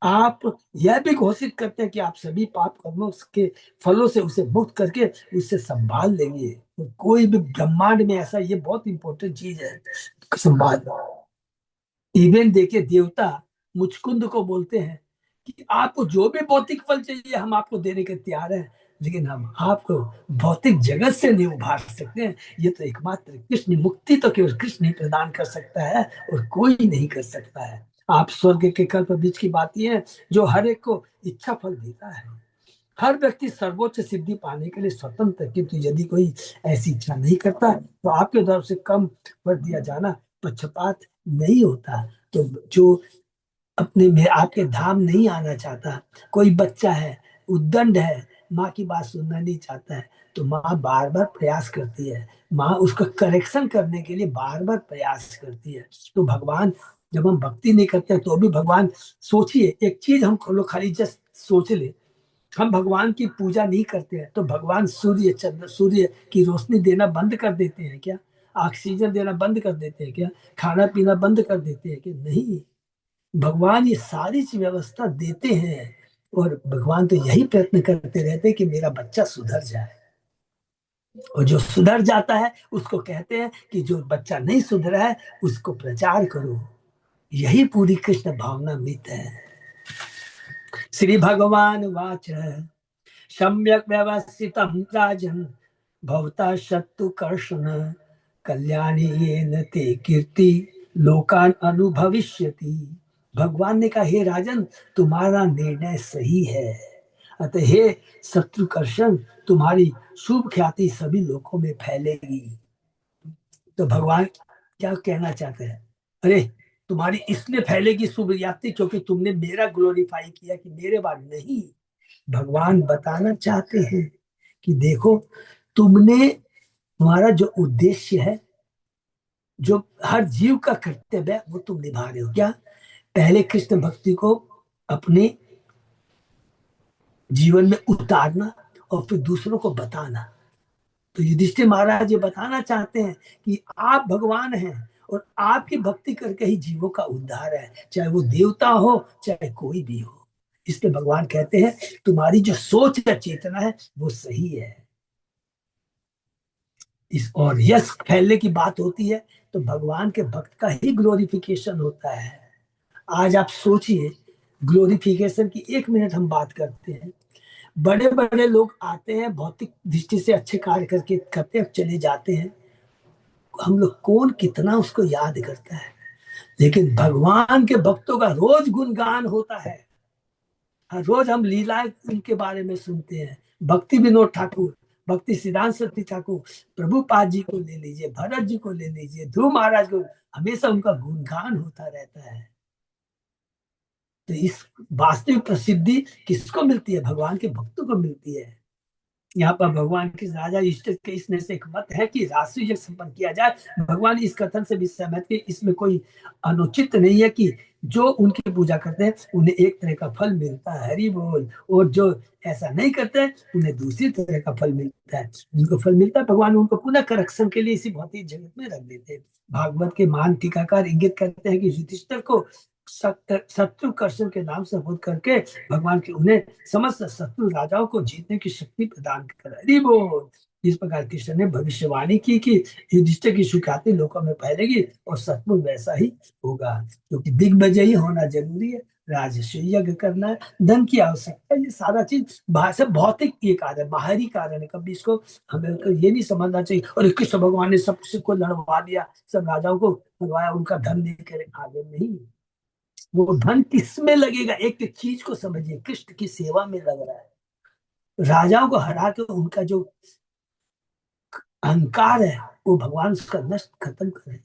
आप यह भी घोषित करते हैं कि आप सभी पाप कर्मों के फलों से उसे मुक्त करके उससे संभाल लेंगे। तो कोई भी ब्रह्मांड में ऐसा, ये बहुत इंपॉर्टेंट चीज है, संभाल। इवन देखिए देवता मुचकुंद को बोलते हैं कि आपको जो भी भौतिक फल चाहिए हम आपको देने के तैयार हैं, लेकिन हम आपको भौतिक जगत से नहीं उभार सकते हैं। ये तो एकमात्र कृष्ण, मुक्ति तो केवल कृष्ण ही प्रदान कर सकता है और कोई नहीं कर सकता है। आप स्वर्ग के कल्प बीच की बात ये है जो हर एक को इच्छा फल देता है। हर व्यक्ति सर्वोच्च सिद्धि पाने के लिए स्वतंत्र है, किंतु यदि कोई ऐसी इच्छा नहीं करता तो आपके द्वारा से कम कर दिया जाना पक्षपात नहीं होता। तो जो अपने में आपके धाम नहीं आना चाहता, कोई बच्चा है उद्दंड है, माँ की बात सुनना नहीं चाहता है, तो माँ बार बार प्रयास करती है, माँ उसका करेक्शन करने के लिए बार बार प्रयास करती है। तो भगवान, जब हम भक्ति नहीं करते तो भी भगवान, सोचिए एक चीज हम लोग खाली जस्ट सोच ले, हम भगवान की पूजा नहीं करते हैं तो भगवान सूर्य चंद्र सूर्य की रोशनी देना बंद कर देते हैं क्या? ऑक्सीजन देना बंद कर देते हैं क्या? खाना पीना बंद कर देते हैं क्या? नहीं, भगवान ये सारी व्यवस्था देते हैं और भगवान तो यही प्रयत्न करते रहते हैं कि मेरा बच्चा सुधर जाए। और जो सुधर जाता है उसको कहते हैं कि जो बच्चा नहीं सुधरा है उसको प्रचार करो। यही पूरी कृष्ण भावना मित है। श्री भगवान वाच सम्यक व्यवस्थितं राजन् भवता शत्रु कर्षण कल्याणी येन ते कीर्ति लोकान अनुभविष्यति। भगवान ने कहा हे राजन, तुम्हारा निर्णय सही है, अतः हे शत्रुकर्षण, तुम्हारी शुभ ख्याति सभी लोगों में फैलेगी। तो भगवान क्या कहना चाहते हैं? अरे तुम्हारी इसलिए फैलेगी शुभ ख्याति क्योंकि तुमने मेरा ग्लोरीफाई किया, कि मेरे बाद नहीं। भगवान बताना चाहते हैं कि देखो, तुमने, तुम्हारा जो उद्देश्य है, जो हर जीव का कर्तव्य है, वो तुम निभा रहे हो। क्या? पहले कृष्ण भक्ति को अपने जीवन में उतारना और फिर दूसरों को बताना। तो युधिष्ठिर महाराज ये बताना चाहते हैं कि आप भगवान हैं और आपकी भक्ति करके ही जीवों का उद्धार है, चाहे वो देवता हो चाहे कोई भी हो। इसलिए भगवान कहते हैं तुम्हारी जो सोच या चेतना है वो सही है। इस और यश फैलने की बात होती है तो भगवान के भक्त का ही ग्लोरिफिकेशन होता है। आज आप सोचिए, ग्लोरिफिकेशन की एक मिनट हम बात करते हैं। बड़े बड़े लोग आते हैं, भौतिक दृष्टि से अच्छे कार्य करके करते हैं, चले जाते हैं, हम लोग कौन कितना उसको याद करता है। लेकिन भगवान के भक्तों का रोज गुणगान होता है। हर रोज हम लीलाएं उनके बारे में सुनते हैं। भक्ति विनोद ठाकुर, भक्ति सिद्धांत सरस्वती ठाकुर, प्रभुपाद जी को ले लीजिए, भरत जी को ले लीजिए, ध्रुव महाराज को, हमेशा उनका गुणगान होता रहता है। तो इस वास्तविक प्रसिद्धि किसको मिलती है? भगवान के भक्तों को मिलती है। यहाँ पर भगवान के राजा इष्ट के इसने से एक मत है कि राष्ट्रीय यज्ञ संपन्न किया जाए। भगवान इस कथन से भी सहमत है, इसमें कोई अनुचित नहीं है कि जो उनकी पूजा करते हैं उन्हें एक तरह का फल मिलता है, हरि बोल, और जो ऐसा नहीं करते हैं उन्हें दूसरी तरह का फल मिलता है। जिनको फल मिलता है भगवान उनको पुनः करेक्शन के लिए इसी भौतिक जगत में रख देते हैं। भागवत के महान टीकाकार इंगित करते हैं कि युधिष्ठिर को शत्रु कर्षण के नाम से बोध करके भगवान के उन्हें समस्त शत्रु राजाओं को जीतने की शक्ति प्रदान कर। हरि बोल। इस प्रकार कृष्ण ने भविष्यवाणी की कि युधिष्ठिर की सुख्याति लोगों में फैलेगी और सचमुच वैसा ही होगा, क्योंकि दिग्विजयी होना जरूरी है, राजस्व यज्ञ करना है, धन की आवश्यकता है, ये सारा चीज से भौतिक ये कारण है, बाहरी कारण है। कभी इसको हमें ये नहीं समझना चाहिए और कृष्ण भगवान ने सबको लड़वा दिया, सब राजाओं को लड़वाया, उनका धन लेकर आगे नहीं। वो धन किस में लगेगा? एक एक चीज को समझिए, कृष्ण की सेवा में लग रहा है। राजाओं को हरा के उनका जो अहंकार है वो भगवान उसका नष्ट खत्म करे।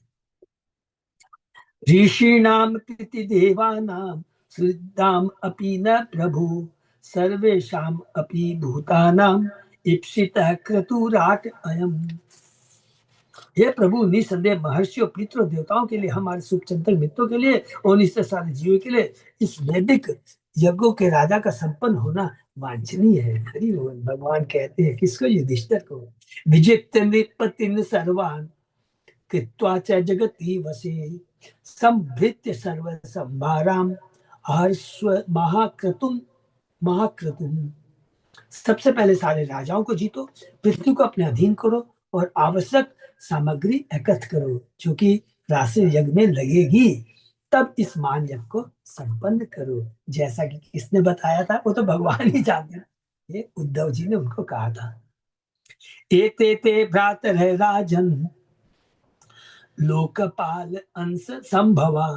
ऋषि नाम कृति देवानाम श्रद्धाम अपि न प्रभु सर्वेशाम अपि भूतानाम इप्सित क्रतुराट अयम। हे प्रभु, निसंदेह महर्षियों, पितरों, देवताओं के लिए, हमारे शुभचिंतक मित्रों के लिए और निश्चय सारे जीवों के लिए इस वैदिक यज्ञों के राजा का संपन्न होना वांछनीय है। हरि बोल। भगवान कहते हैं किसको? युधिष्ठिर को। विजित्य नृपतिन सर्वान् कृत्वा च जगति वसे संभृत्य सर्व संभाराम हर्ष्व महाक्रतुम महाक्रतुम। सबसे पहले सारे राजाओं को जीतो, पृथ्वी को अपने अधीन करो और आवश्यक सामग्री एकत्र करो जो कि राष्ट्रीय यज्ञ में लगेगी। तब इस मान यज्ञ को संपन्न करो। जैसा कि किसने बताया था, वो तो भगवान ही जानते हैं। ये उद्धव जी ने उनको कहा था। एते ते भ्रातरः राजन् लोकपाल अंश संभवा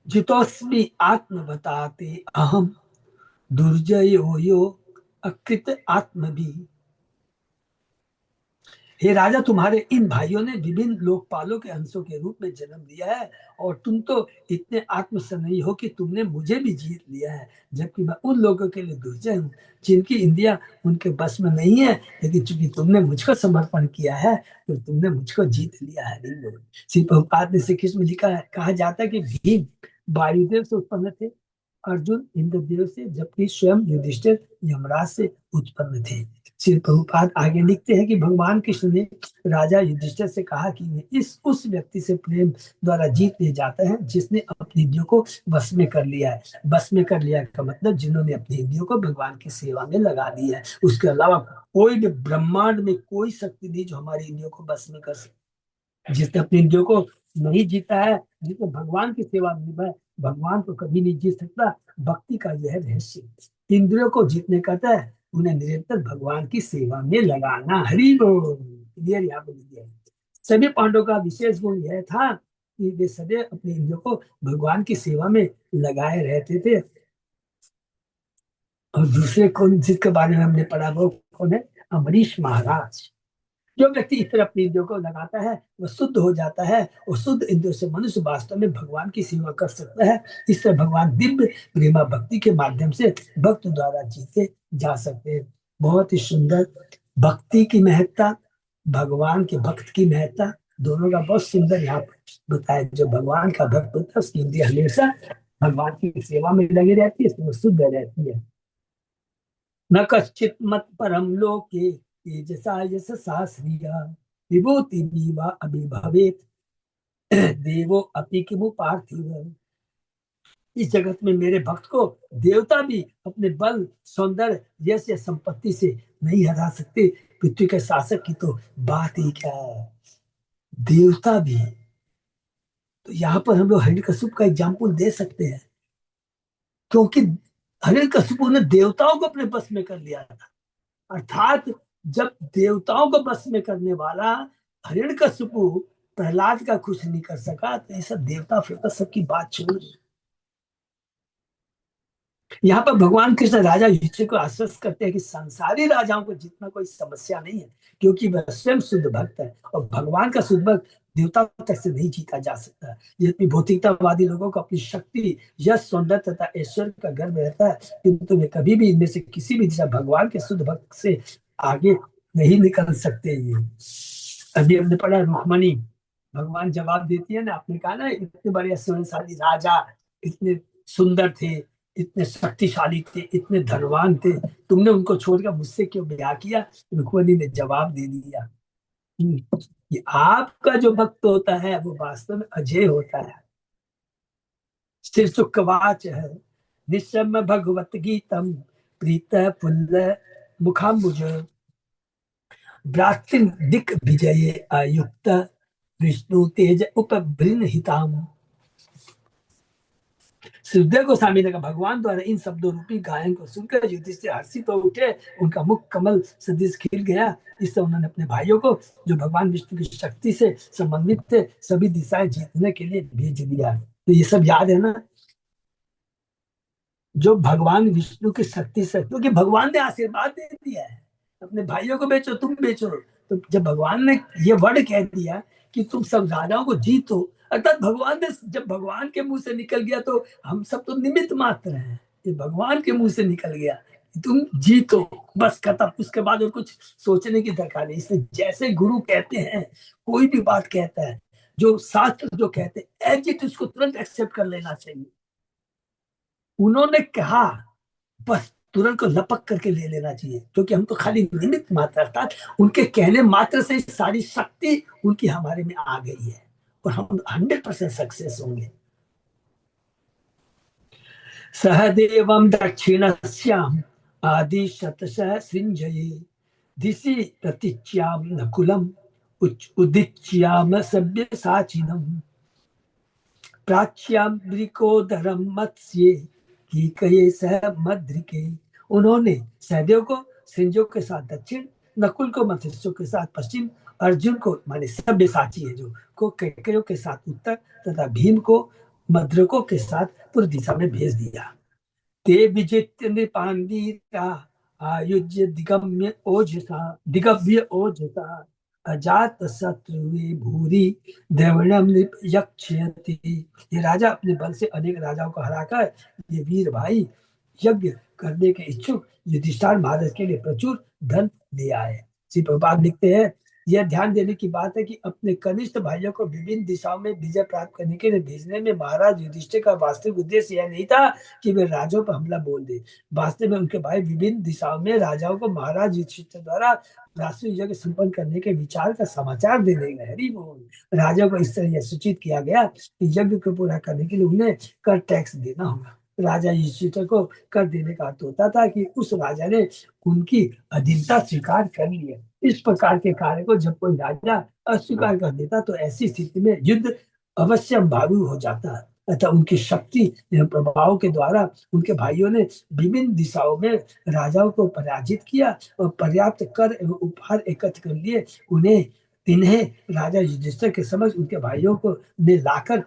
जितोस्मि आत्म बताते अहम दुर्जयो यो अकृत आत्मभी। हे राजा, तुम्हारे इन भाइयों ने विभिन्न लोकपालों के अंशों के रूप में जन्म लिया है, और तुम तो इतने आत्मसन्नी हो कि तुमने मुझे भी जीत लिया है, जबकि मैं उन लोगों के लिए दुर्जय हूँ जिनकी इंद्रियां उनके बस में नहीं है। लेकिन चूंकि तुमने मुझको समर्पण किया है, तो तुमने मुझको जीत लिया है। श्री प्रभुपाद ने श्री कृष्ण में लिखा है, कहा जाता है कि भीम वायुदेव से उत्पन्न थे, अर्जुन इंद्रदेव से, जबकि स्वयं युधिष्ठिर यमराज से उत्पन्न थे। श्री प्रभुपाद आगे लिखते हैं कि भगवान कृष्ण ने राजा युधिष्ठिर से कहा कि वे इस उस व्यक्ति से प्रेम द्वारा जीत लिए जाते हैं जिसने अपनी इंद्रियों को बस में कर लिया है। बस में कर लिया का मतलब जिन्होंने अपनी इंद्रियों को भगवान की सेवा में लगा दी है। उसके अलावा कोई भी ब्रह्मांड में कोई शक्ति नहीं जो हमारी इंद्रियों को बस में कर सकती। जिसने अपनी इंद्रियों को नहीं जीता है, जिसने भगवान की सेवा में है, भगवान को कभी नहीं जीत सकता। भक्ति का यह रहस्य इंद्रियों को जीतने कहता है, उन्हें निरंतर भगवान की सेवा में लगाना। हरि बोल। क्लियर यहाँ पे लिखा है। सभी पांडवों का विशेष गुण यह था कि वे सदैव अपने इंद्रियों को भगवान की सेवा में लगाए रहते थे। और दूसरे कौन जिसके बारे में हमने पढ़ा, वो कौन है? अम्बरीश महाराज। जो व्यक्ति इस तरह अपनी इंद्रियों को लगाता है, वह शुद्ध हो जाता है, और शुद्ध इंद्रियों से मनुष्य वास्तव में भगवान की सेवा कर सकता है। इस तरह भगवान दिव्य प्रेमा भक्ति के माध्यम से भक्त द्वारा जीते जा सकते हैं। बहुत ही सुंदर भक्ति की महत्ता, भगवान के भक्त की महत्ता, दोनों का बहुत सुंदर यहाँ पर बताया। जो भगवान का भक्त होता है, उसकी इंद्रिया हमेशा भगवान की सेवा में लगी रहती है, इसमें शुद्ध रहती है। न कश्चित मत परम लोके तेजसा यशसा श्रिया विभूति वा अभिभवेत देवो अपि किमु पार्थिव। इस जगत में मेरे भक्त को देवता भी अपने बल, सौंदर्य, यश या संपत्ति से नहीं हरा सकते। पृथ्वी के शासक की तो बात ही क्या है, देवता भी। तो यहाँ पर हम लोग हिरण्यकश्यप का एग्जाम्पल दे सकते हैं, क्योंकि हिरण्यकश्यप ने देवताओं को अपने बस में कर लिया था। अर्थात जब देवताओं को बस में करने वाला हिरण्यकश्यप प्रहलाद का कुछ नहीं कर सका, तो ये सब देवता फिर तो सबकी बात छोड़। यहाँ पर भगवान कृष्ण राजा युधिष्ठिर को आश्वस्त करते हैं कि संसारी राजाओं को जितना कोई समस्या नहीं है, क्योंकि वह स्वयं शुद्ध भक्त है, और भगवान का शुद्ध भक्त देवता तक से नहीं जीता जा सकता। यद्यपि भौतिकतावादी लोगों को अपनी शक्ति, यश, सौंदर्य तथा ऐश्वर्य का गर्व रहता है, किंतु वे कभी भी इनमें से किसी भी दिशा भगवान के शुद्ध भक्त से आगे नहीं निकल सकते। ये अभी हमने पढ़ा, रुक्मणी भगवान जवाब देती है ना, आपने कहा ना इतने बड़े ऐश्वर्यशाली राजा, इतने सुंदर थे, इतने शक्तिशाली थे, इतने धनवान थे, तुमने उनको छोड़कर मुझसे क्यों ब्याह किया? रुक्मणी ने जवाब दे दिया कि आपका जो भक्त होता है वो वास्तव में अजय होता है। सिर सुखवाच है निशम भगवत गीतम प्रीत पुल्ल मुखाम्बुज भ्रातृ दिक विजय आयुक्त विष्णु तेज उपभृन हिताम। सुखदेव गोस्वामी ने कहा, भगवान द्वारा इन शब्दों रूपी गायन को सुनकर युधिष्ठिर हर्षित हो उठे, उनका मुख कमल सदृश खिल गया। इससे उन्होंने अपने भाइयों को, जो भगवान विष्णु की शक्ति से संबंधित थे, सभी दिशाएं जीतने के लिए भेज दिया। तो ये सब याद है ना, जो भगवान विष्णु की शक्ति से, क्योंकि भगवान ने आशीर्वाद दे दिया है, अपने भाइयों को बेचो, तुम बेचो। तो जब भगवान ने ये वर्ड कह दिया कि तुम सब राजाओं को जीतो, अर्थात भगवान ने, जब भगवान के मुंह से निकल गया तो हम सब तो निमित्त मात्र हैं। ये भगवान के मुंह से निकल गया कि तुम जीतो, बस खत्म। उसके बाद और कुछ सोचने की दरकार नहीं। इसलिए जैसे गुरु कहते हैं, कोई भी बात कहता है, जो शास्त्र जो कहते हैं, एज इट उसको तुरंत एक्सेप्ट कर लेना चाहिए। उन्होंने कहा, बस तुरंत को लपक करके ले लेना चाहिए, क्योंकि हम तो खाली निमित्त मात्र, अर्थात उनके कहने मात्र से सारी शक्ति उनकी हमारे में आ गई है, और हम 100% सक्सेस होंगे। सहदेवम दक्षिणस्याम आदि शतशः सृंजये दिशि प्रतीच्याम नकुलम उदिच्याम सभ्य साचिनम। प्राच्याम्रिकोदरम मत्स्ये की कये सह मद्रिके। उन्होंने सहदेव को सिंजो के साथ दक्षिण, नकुल को मत्स्यों के साथ पश्चिम, अर्जुन को माने सब्यसाची है जो को केकयों के साथ उत्तर तथा भीम को मद्रकों के साथ पूर्व दिशा में भेज दिया। ते विजित्य नृपान्विता आयुज्य दिगम्य ओजसा अजात शत्रुवे भूरि द्रविणम यक्षयति। ये राजा अपने बल से अनेक राजाओं को हराकर ये वीर भाई यज्ञ करने के इच्छुक युधिष्ठिर महाराज के लिए प्रचुर धन ले आए। श्री प्रभुपाद लिखते हैं, यह ध्यान देने की बात है कि अपने कनिष्ठ भाइयों को विभिन्न दिशाओं में विजय प्राप्त करने के लिए भेजने में महाराज युधिष्ठिर का वास्तविक उद्देश्य यह नहीं था कि वे राजाओं पर हमला बोल दे। वास्तव में उनके भाई विभिन्न दिशाओं में राजाओं को महाराज युधिष्ठिर द्वारा राष्ट्रीय यज्ञ संपन्न करने के विचार का समाचार देने गए। हरि बोल। राजा को इस तरह यह सूचित किया गया कि यज्ञ को पूरा करने के लिए उन्हें कर टैक्स देना होगा। राजा युधिष्ठिर को कर देने का अर्थ होता था कि उस राजा ने उनकी अधीनता स्वीकार कर ली है। इस प्रकार के कार्य को जब कोई राजा अस्वीकार कर देता तो ऐसी स्थिति में युद्ध अवश्य भावी हो जाता है। अतः उनकी शक्ति एवं प्रभाव के द्वारा उनके भाइयों ने विभिन्न दिशाओं में राजाओं को पराजित किया और पर्याप्त कर एवं उपहार एकत्र कर लिए। इन्हें राजा युधिष्ठिर के समक्ष उनके भाइयों को ने लाकर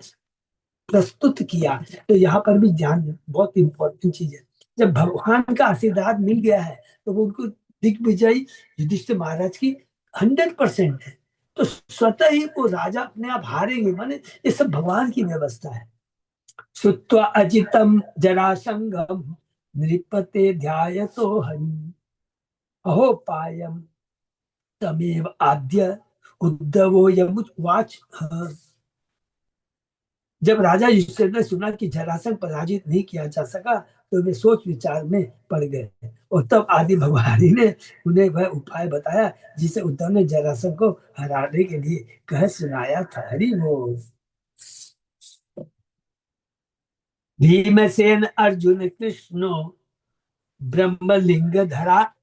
प्रस्तुत किया। तो यहाँ पर भी ध्यान, बहुत इंपॉर्टेंट चीज है, जब भगवान का आशीर्वाद मिल गया है तो वो उनको दिग्विजय युधिष्ठिर महाराज की 100% है। तो स्वतः ही वो राजा अपने आप हारेंगे, माने ये सब भगवान की व्यवस्था है। श्रुत्वा अजितम जरासंगम नृपते ध्यायतो हरि अहो पायम तमेव आद्य उद्धवो यमुवाच। जब राजा युधिष्ठिर ने सुना कि जरासंध पराजित नहीं किया जा सका तो वे सोच विचार में पड़ गए और तब आदि भगवान ने उन्हें वह उपाय बताया जिसे उद्धव ने जरासंध को हराने के लिए कह सुनाया था। हरि बोल। भीमसेन अर्जुन कृष्णो ब्रह्मलिंग धरा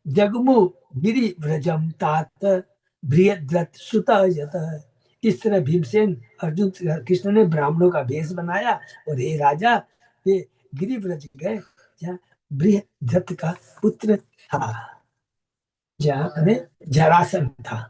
जगमु गिरि व्रजम तात बृहद्रथ सुत यत। इस तरह भीमसेन अर्जुन कृष्ण ने ब्राह्मणों का भेष बनाया और हे राजा ये गिरिव्रज गए जहाँ बृहद्रथ का पुत्र था, जहाँ जरासंध था।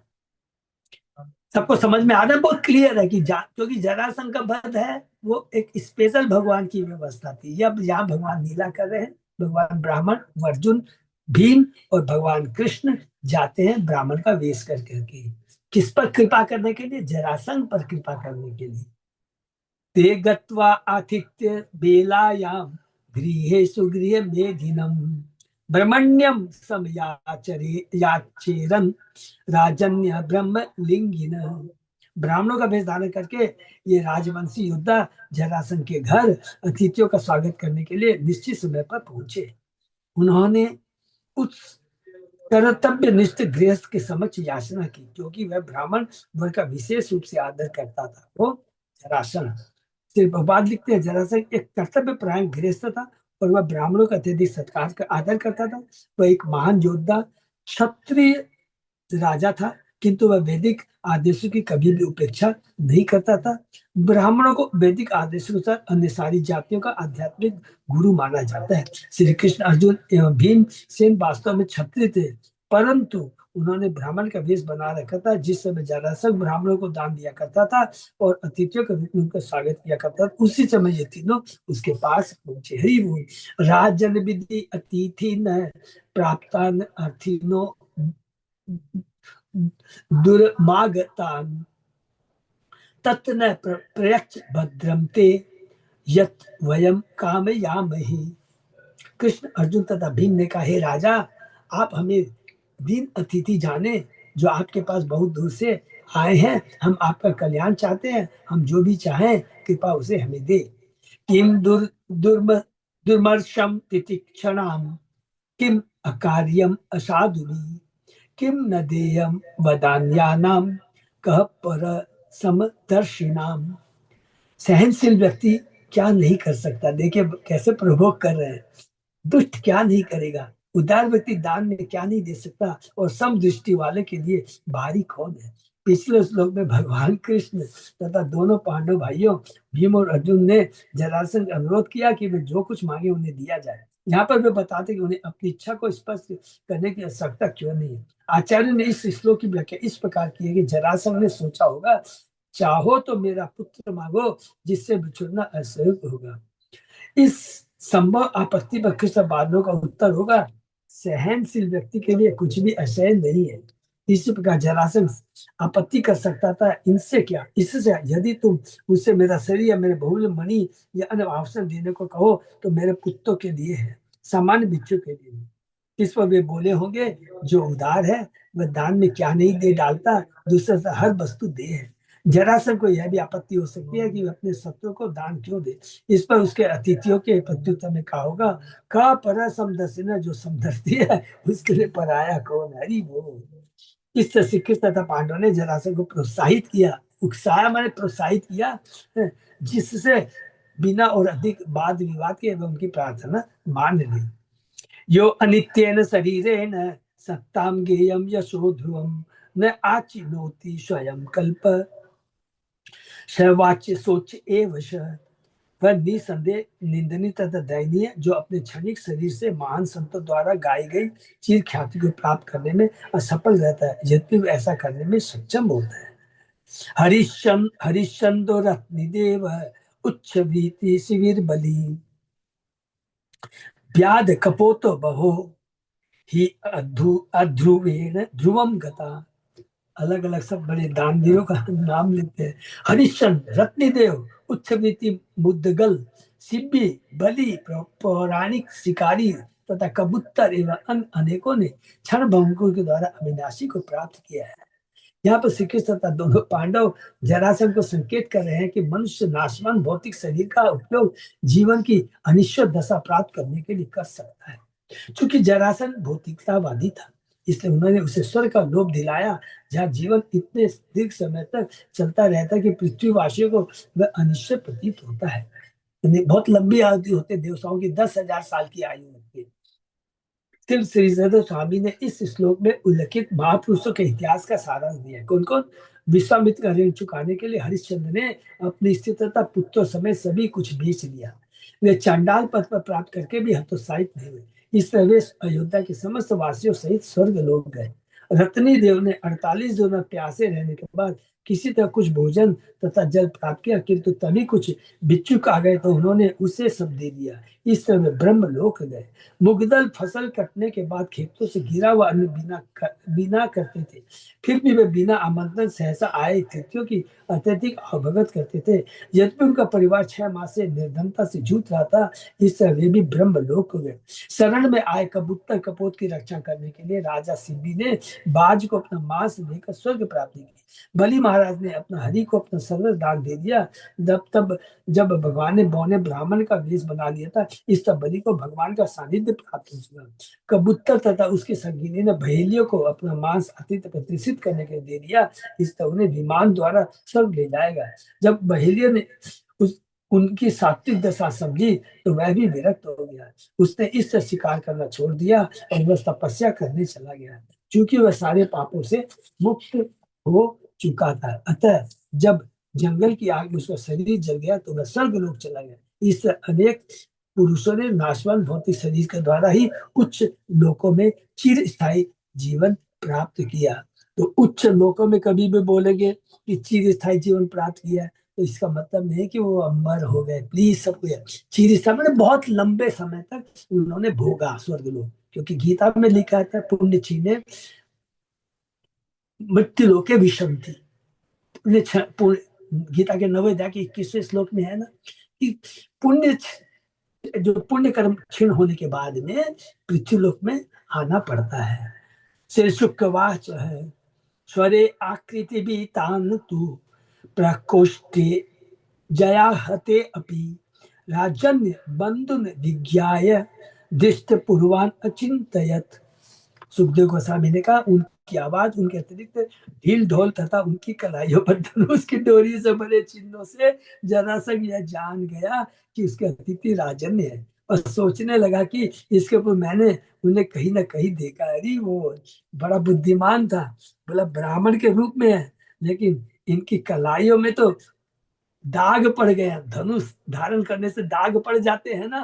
सबको समझ में आ रहा है, बहुत क्लियर है कि क्योंकि जरासंध का वध है वो एक स्पेशल भगवान की व्यवस्था थी। अब यहाँ भगवान लीला कर रहे हैं, भगवान ब्राह्मण अर्जुन भीम और भगवान कृष्ण जाते हैं ब्राह्मण का वेश करके। किस पर कृपा करने के लिए? जरासंध पर कृपा करने के लिए। ते गत्वा आतिथ्य बेलायाम गृहे सुगृह मेधिनम ब्रह्मण्यम याचेरन राजन्य ब्रह्म लिंगिन। ब्राह्मणों का वेश धारण करके ये राजवंशी योद्धा जरासंध के घर अतिथियों का स्वागत करने के लिए निश्चित समय पर पहुंचे। उन्होंने उस कर्तव्य निष्ठ गृहस्थ के समक्ष याचना की क्योंकि वह ब्राह्मण वर्ग का विशेष रूप से आदर करता था। वो जरासंध, बाद लिखते हैं, जरासंध एक कर्तव्य परायण गृहस्थ था और वह ब्राह्मणों का अत्यधिक सत्कार का आदर करता था। वह एक महान योद्धा क्षत्रिय राजा था किंतु वह वैदिक आदेशों की कभी भी उपेक्षा नहीं करता था। ब्राह्मणों को वैदिक आदेशों के साथ अन्य सारी जातियों का आध्यात्मिक गुरु माना जाता है। श्री कृष्ण अर्जुन एवं भीमसेन वास्तव में क्षत्रिय थे परंतु उन्होंने ब्राह्मण का वेश बना रखा था। जिस समय जरासंध ब्राह्मणों को दान दिया करता था और अतिथियों के रूप में उनका स्वागत किया करता था, उसी समय ये तीनों उसके पास पहुंचे। हरि बोल। राजन विधि अतिथि न प्राप्तान अर्थिनो दुर्मागतान तत्न प्रयच्छ भद्रम ते यत् वयम कामयामहि। कृष्ण अर्जुन तथा भीम ने कहा, हे राजा आप हमें दीन अतिथि जाने जो आपके पास बहुत दूर से आए हैं। हम आपका कल्याण चाहते हैं, हम जो भी चाहें कृपा उसे हमें दे। किम दुर्मर्शम तितिक्षणाम किम अकार्यम असाधुनि किम न देयम वदान्यानाम कह पर समदर्शिनाम। सहनशील व्यक्ति क्या नहीं कर सकता, देखिए कैसे प्रभोग कर रहे हैं। दुष्ट क्या नहीं करेगा, उदार व्यक्ति दान में क्या नहीं दे सकता और समदृष्टि वाले के लिए भारी कौन है। पिछले श्लोक में भगवान कृष्ण तथा दोनों पांडव भाइयों भीम और अर्जुन ने जरासंध से अनुरोध किया कि वे जो कुछ मांगे उन्हें दिया जाए। यहाँ पर वे बताते कि उन्हें अपनी इच्छा को स्पष्ट करने की आवश्यकता क्यों नहीं है। आचार्य ने इस श्लोक की व्याख्या इस प्रकार की है कि जरासंध ने सोचा होगा, चाहो तो मेरा पुत्र मांगो जिससे बिछुड़ना असह्य होगा। इस संभव आपत्ति पर कृष्ण बादलों का उत्तर होगा, सहनशील व्यक्ति के लिए कुछ भी असह्य नहीं है। इसी प्रकार जरासंध आपत्ति कर सकता था, इनसे क्या, इससे यदि तुम मुझसे मेरा शरीर या मेरे बहुल्य मणि या अन्य आभूषण देने को कहो तो मेरे पुत्रों के लिए है, सामान्य बिच्छू के लिए नहीं। इस पर वे बोले होंगे, जो उदार है वह दान में क्या नहीं दे डालता, दूसरे से हर वस्तु दे है। जरासंध को यह भी आपत्ति हो सकती है कि वह अपने शत्रु को दान क्यों दे। इस पर उसके अतिथियों के प्रत्युत्तर में कहा होगा, का पर समदर्शिना, जो समदर्शी है उसके लिए पराया कौन, हरि बोल। इस तरह श्री कृष्ण तथा पांडव ने जरासंध को प्रोत्साहित किया, उकसाया मैंने प्रोत्साहित किया, जिससे बिना और अधिक वाद विवाद के एवं उनकी प्रार्थना मान ली। यो अनित्येन शरीरेण सत्ताम गेयम यशो ध्रुवम न आचिनोति स्वयं कल्प सर्वाच्य सोच एव वह निसंदेह निंदनीय तथा दयनीय, जो अपने क्षणिक शरीर से महान संतों द्वारा गाई गई चीर ख्याति को प्राप्त करने में असफल रहता है, यद्यपि वह ऐसा करने में सक्षम होता है। हरिश्चंदो रत्निदेव उच्च भीति शिविर बली व्याध कपोतो बहो ही अध्रुवेण ध्रुवम गता। अलग अलग सब बड़े दानवीरों का नाम लेते हैं। हरिश्चंद्र, रत्नदेव, उच्चवृत्ति, मुद्दगल, सिब्बी, बलि, पौराणिक शिकारी तथा कबूतर एवं अन्य अनेकों ने क्षण भंगुर के द्वारा अविनाशी को प्राप्त किया है। यहाँ पर श्री कृष्ण तथा दोनों पांडव जरासंध को संकेत कर रहे हैं कि मनुष्य नाशवान भौतिक शरीर का उपयोग जीवन की अनिश्चित दशा प्राप्त करने के लिए कर सकता है। चूंकि जरासंध भौतिकतावादी था, इसलिए उन्होंने उसे स्वर्ग का लोभ दिलाया, जहाँ जीवन इतने दीर्घ समय तक चलता रहता है कि पृथ्वीवासियों को वह अनिश्चित प्रतीत होता है। बहुत लंबी आयु होती है, देवताओं की 10,000 साल की आयु होती है। सिर्फ श्री सदर स्वामी ने इस श्लोक में उल्लेखित महापुरुषों के इतिहास का सारांश दिया है। कौन कौन? विश्वामित्र का ऋण चुकाने के लिए हरिश्चंद्र ने अपनी स्थिति तथा पुत्रों समेत सभी कुछ बेच दिया। वे चांडाल पद पर प्राप्त करके भी हतोत्साहित नहीं हुए। इस तरह वे अयोध्या के समस्त वासियों सहित स्वर्ग लोक गए। रत्नी देव ने 48 दिनों प्यासे रहने के बाद किसी तरह कुछ भोजन तथा जल प्राप्त किया, किंतु तभी कुछ भिक्षुक आ गए तो उन्होंने उसे सब दे दिया। इस तरह वे ब्रह्म लोक गए। मुगदल फसल कटने के बाद खेतों से गिरा हुआ अन्न बिना करते थे, फिर भी वे बिना आमंत्रण सहसा आए तिथियों की अत्यधिक अवगत करते थे। यद्यपि उनका परिवार 6 माह से निर्धनता से जूझ रहा था, इस तरह वे भी ब्रह्म लोक हो गए। शरण में आए कबूतर कपोत की रक्षा करने के लिए राजा सिब्बी ने बाज को अपना मांस देकर स्वर्ग प्राप्ति की। बलि महाराज ने अपना हरि को अपना सर्व दान दे दिया। जब भगवान ने बौने ब्राह्मण का वेश बना लिया था, इस तब बलि को भगवान का सानिध्य प्राप्त हो चुका। कबूतर तथा उसके संगिनी ने बहेलियों को अपना मांस अतिथि प्रतिष्ठित करने के लिए दे दिया। इस तब उन्हें विमान द्वारा स्वर्ग ले जाएगा। जब बहेलियों ने उनकी सात्विक दशा समझी तो वह भी विरक्त हो गया। उसने इस तरह शिकार करना छोड़ दिया और वह तपस्या करने चला गया, क्योंकि वह सारे पापों से मुक्त हो चुका था। अतः जब जंगल की आग में उसका शरीर जल गया तो वह स्वर्ग लोक चला गया। इस अनेक पुरुषों ने नाशवान भौतिक शरीर के द्वारा ही उच्च लोकों में चिर स्थायी जीवन प्राप्त किया। तो उच्च लोकों में कभी भी बोलेंगे कि चिर स्थायी जीवन प्राप्त किया, तो इसका मतलब नहीं कि वो अमर हो गए। प्लीज सबको चिर स्थायी मैंने बहुत लंबे समय तक उन्होंने भोगा स्वर्ग लोक, क्योंकि गीता में लिखा था पुण्य छीने मृत्यु लोके विषंति। गीता के 9वें अध्याय के 21वें श्लोक में है ना कि पुण्य जो पुण्य कर्म क्षीण होने के बाद में पृथ्वी लोक में आना पड़ता है। श्री शुक्रवाच है स्वरे आकृति भी तान तु प्रकोष्ठे जया हते अपि राजन्य बंधुन विज्ञाय दृष्ट पूर्वान अचिंतयत। सुखदेव गोस्वामी ने कहा, उनकी आवाज, उनके अतिरिक्त ढील ढोल तथा उनकी कलाइयों पर धनुष की डोरी से बने चिन्हों से जरासंध यह जान गया कि उसके अतिथि राजन्य है, और सोचने लगा कि इसके ऊपर मैंने उन्हें कहीं ना कहीं देखा। अरे वो बड़ा बुद्धिमान था, बोला ब्राह्मण के रूप में है, लेकिन इनकी कलाइयों में तो दाग पड़ गया। धनुष धारण करने से दाग पड़ जाते हैं ना,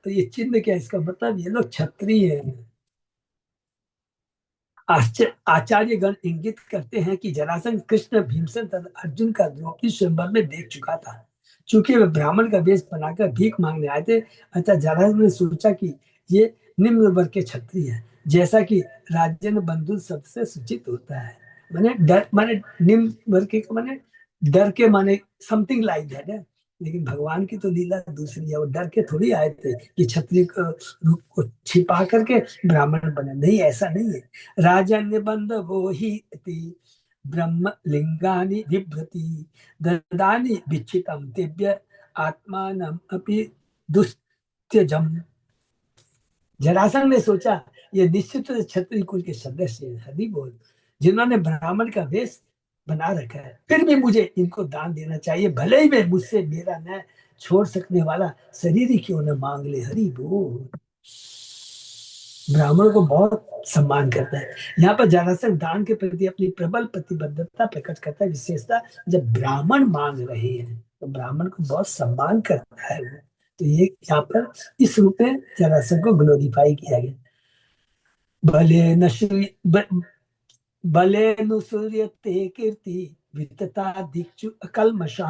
तो ये चिन्ह क्या, इसका मतलब ये लोग क्षत्रिय हैं। आचार्य गण इंगित करते हैं कि जरासंध कृष्ण, भीमसेन तथा अर्जुन का द्रौपदी स्वयंवर में देख चुका था। चूंकि वे ब्राह्मण का वेश बनाकर भीख मांगने आए थे, अतः जरासंध ने सोचा कि ये निम्न वर्ग के क्षत्रिय हैं, जैसा कि राजन बंधु शब्द से सूचित होता है। माने डर, माने निम्न वर्ग के माने डर के, माने समथिंग लाइक दैट है। लेकिन भगवान की तो लीला दूसरी है, वो डर के थोड़ी आए थे कि क्षत्रिय रूप को छिपा करके ब्राह्मण बने, नहीं, ऐसा नहीं है। राजन्य बंध वो ही ब्रह्म लिंगानि बिभ्रति ददानि विच्छितम दिव्य आत्मानम अपि दुस्त्यजम। जरासंध ने सोचा ये निश्चित क्षत्रिय कुल के सदस्य हैं, हरि बोल, जिन्होंने ब्राह्मण का वेश बना रखा है, फिर भी मुझे इनको दान देना चाहिए, भले ही वे मुझसे मेरा न छोड़ सकने वाला शरीर ही क्यों न मांग ले, हरि बोल। ब्राह्मणों को बहुत सम्मान करता है। यहाँ पर जरासंध दान के प्रति अपनी प्रबल प्रतिबद्धता प्रकट करता है, विशेषता जब ब्राह्मण मांग रहे हैं तो ब्राह्मण को बहुत सम्मान करता है वो। तो ये यहाँ पर इस रूप में जरासंध को ग्लोरीफाई किया गया। भले न भले नु सूर्यते कीर्ति वितता दिक्षु अकल्मषा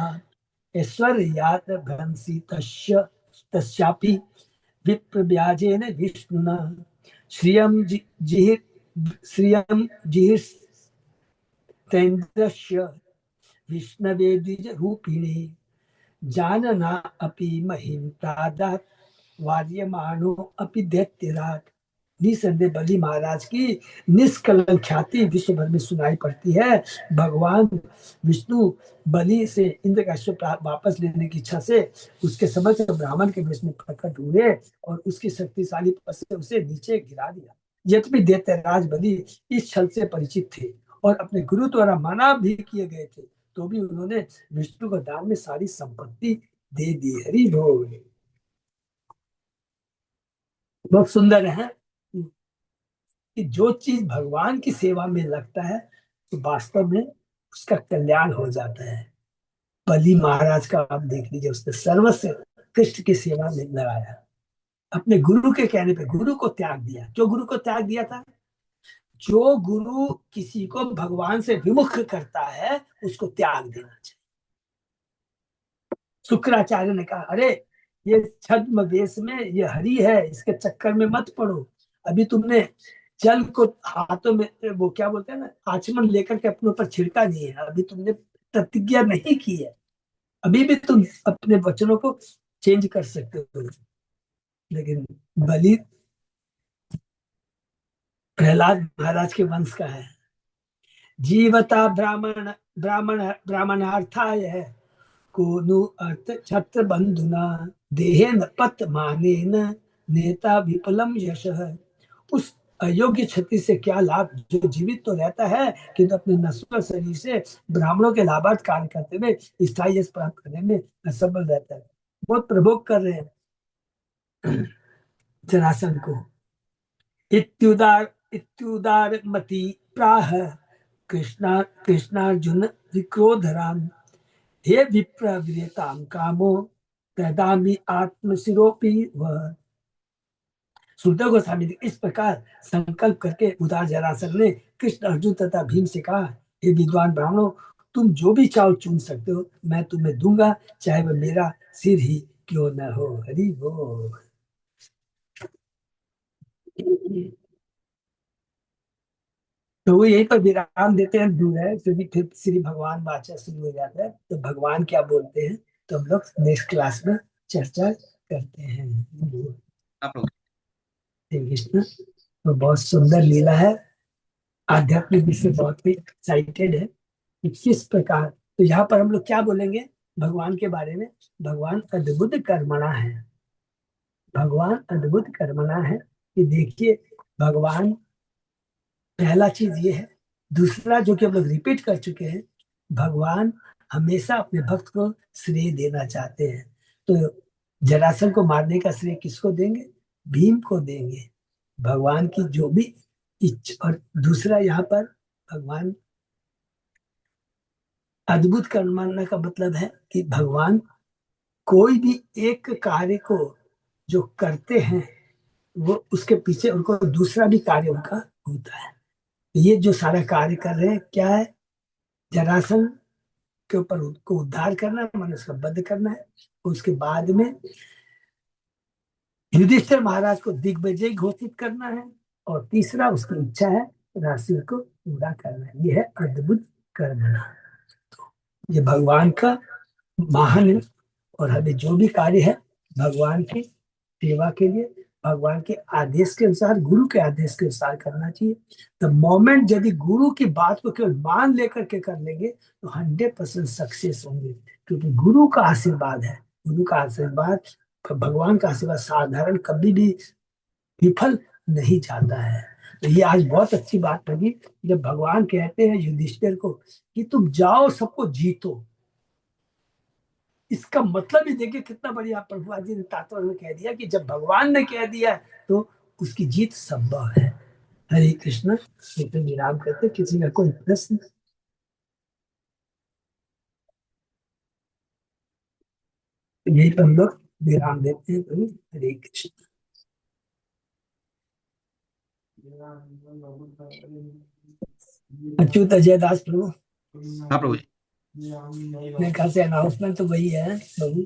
ऐश्वर्यात् भ्रंसी तस्यापि विप्रव्याजेन विष्णुना श्रियं जिहिर श्रियं जिहिस्तेन्द्रस्य विष्णवे द्विज रूपिणे जानना अपि महिं तादात् वार्यमाणो अपि दैत्यराट। निसंदेह बलि महाराज की निष्कलंक ख्याति विश्व भर में सुनाई पड़ती है। भगवान विष्णु बलि से इंद्र का अश्व वापस लेने की इच्छा से उसके समक्ष ब्राह्मण के वेश में प्रकट हुए और उसकी शक्तिशाली पद से उसे नीचे गिरा दिया। यद्यपि दैत्यराज बलि इस छल से परिचित थे और अपने गुरु द्वारा मना भी किए गए थे, तो भी उन्होंने विष्णु को दान में सारी संपत्ति दे दी। हरि बोल। बहुत सुंदर है कि जो चीज भगवान की सेवा में लगता है तो वास्तव में उसका कल्याण हो जाता है। बलि महाराज का आप देख लीजिए, उसने सर्वस्व कृष्ण की सेवा में लगाया, अपने गुरु के कहने पे गुरु को त्याग दिया। जो गुरु को त्याग दिया था, जो गुरु किसी को भगवान से विमुख करता है उसको त्याग देना चाहिए। शुक्राचार्य ने कहा, अरे ये छद्म वेश में ये हरि है, इसके चक्कर में मत पड़ो। अभी तुमने जल को हाथों में, वो क्या बोलते हैं ना, आचमन लेकर के अपने ऊपर छिड़का नहीं है, अभी तुमने प्रतिज्ञा नहीं की है, अभी भी तुम अपने वचनों को चेंज कर सकते हो। लेकिन बलि प्रहलाद महाराज के वंश का है। जीवता ब्राह्मण ब्राह्मण ब्राह्मणार्थाय है को नु अर्थ छत्र बंधुना देहेन पत मानेन नेता विपलम यशः। उस अयोग्य क्षत्रिय से क्या लाभ जो जीवित तो रहता है किंतु अपने नश्वर शरीर से ब्राह्मणों के लाभार्थ कार्य करते हुए स्थायी यश प्राप्त करने में असफल रहता है। बहुत प्रभोग कर रहे हैं जरासंध को। इत्युदार मति प्राह कृष्णार्जुन विक्रोधरान हे विप्रवीरताम कामो ददामि आत्मशिरोपि वह। सुखदेव गोस्वामी ने इस प्रकार संकल्प करके उदार जरासंध ने कृष्ण, अर्जुन तथा भीम से कहा, हे विद्वान ब्राह्मणों, तुम जो भी चाहो चुन सकते हो, मैं तुम्हें दूंगा, चाहे वह मेरा सिर ही क्यों न हो। हरि बोल। तो वो यहीं पर विराम देते हैं, दूर है, क्योंकि फिर श्री भगवान वाचा शुरू हो जाता है, तो भगवान क्या बोलते हैं तो हम लोग नेक्स्ट क्लास में चर्चा करते हैं। आप लोग श्री कृष्ण। तो बहुत सुंदर लीला है, आध्यात्मिक विषय बहुत ही एक्साइटेड है कि किस प्रकार। तो यहाँ पर हम लोग क्या बोलेंगे भगवान के बारे में, भगवान अद्भुत कर्मणा है। भगवान अद्भुत कर्मणा है कि देखिए, भगवान, पहला चीज ये है। दूसरा जो कि हम लोग रिपीट कर चुके हैं, भगवान हमेशा अपने भक्त को श्रेय देना चाहते हैं। तो जरासंध को मारने का श्रेय किसको देंगे? भीम को देंगे, भगवान की जो भी इच्छा। और दूसरा यहाँ पर भगवान अद्भुत कर्म मानने का मतलब है कि भगवान कोई भी एक कार्य को जो करते हैं वो उसके पीछे उनको दूसरा भी कार्य उनका होता है। ये जो सारा कार्य कर रहे हैं क्या है, जरासंध के ऊपर उनको उद्धार करना है, मन उसका वध करना है। उसके बाद में युधिष्ठिर महाराज को दिग्विजय घोषित करना है, और तीसरा उसकी इच्छा है राशि को पूरा करना है। यह है अद्भुत कर्मणा। ये भगवान का महान है, और हमें जो भी कार्य है भगवान की सेवा के लिए, भगवान के आदेश के अनुसार, गुरु के आदेश के अनुसार करना चाहिए। द मोमेंट यदि गुरु की बात को केवल मान लेकर के कर लेंगे तो 100% सक्सेस होंगे, क्योंकि गुरु का आशीर्वाद है। गुरु का आशीर्वाद, भगवान का आशीर्वाद साधारण कभी भी विफल नहीं जाता है। तो ये आज बहुत अच्छी बात लगी जब भगवान कहते हैं युधिष्ठिर को कि तुम जाओ सबको जीतो। इसका मतलब ही देखिए कितना बढ़िया प्रभुपाद जी ने तात्पर्य में कह दिया कि जब भगवान ने कह दिया तो उसकी जीत संभव है। हरे कृष्ण। तो विराम करते, किसी का कोई प्रश्न? यही पर हम लोग विराम देते हैं प्रभु। हरे कृष्ण। अच्युत अजय दास प्रभु। हाँ प्रभु जी। मेरे ख्याल से अनाउंसमेंट तो वही है प्रभु,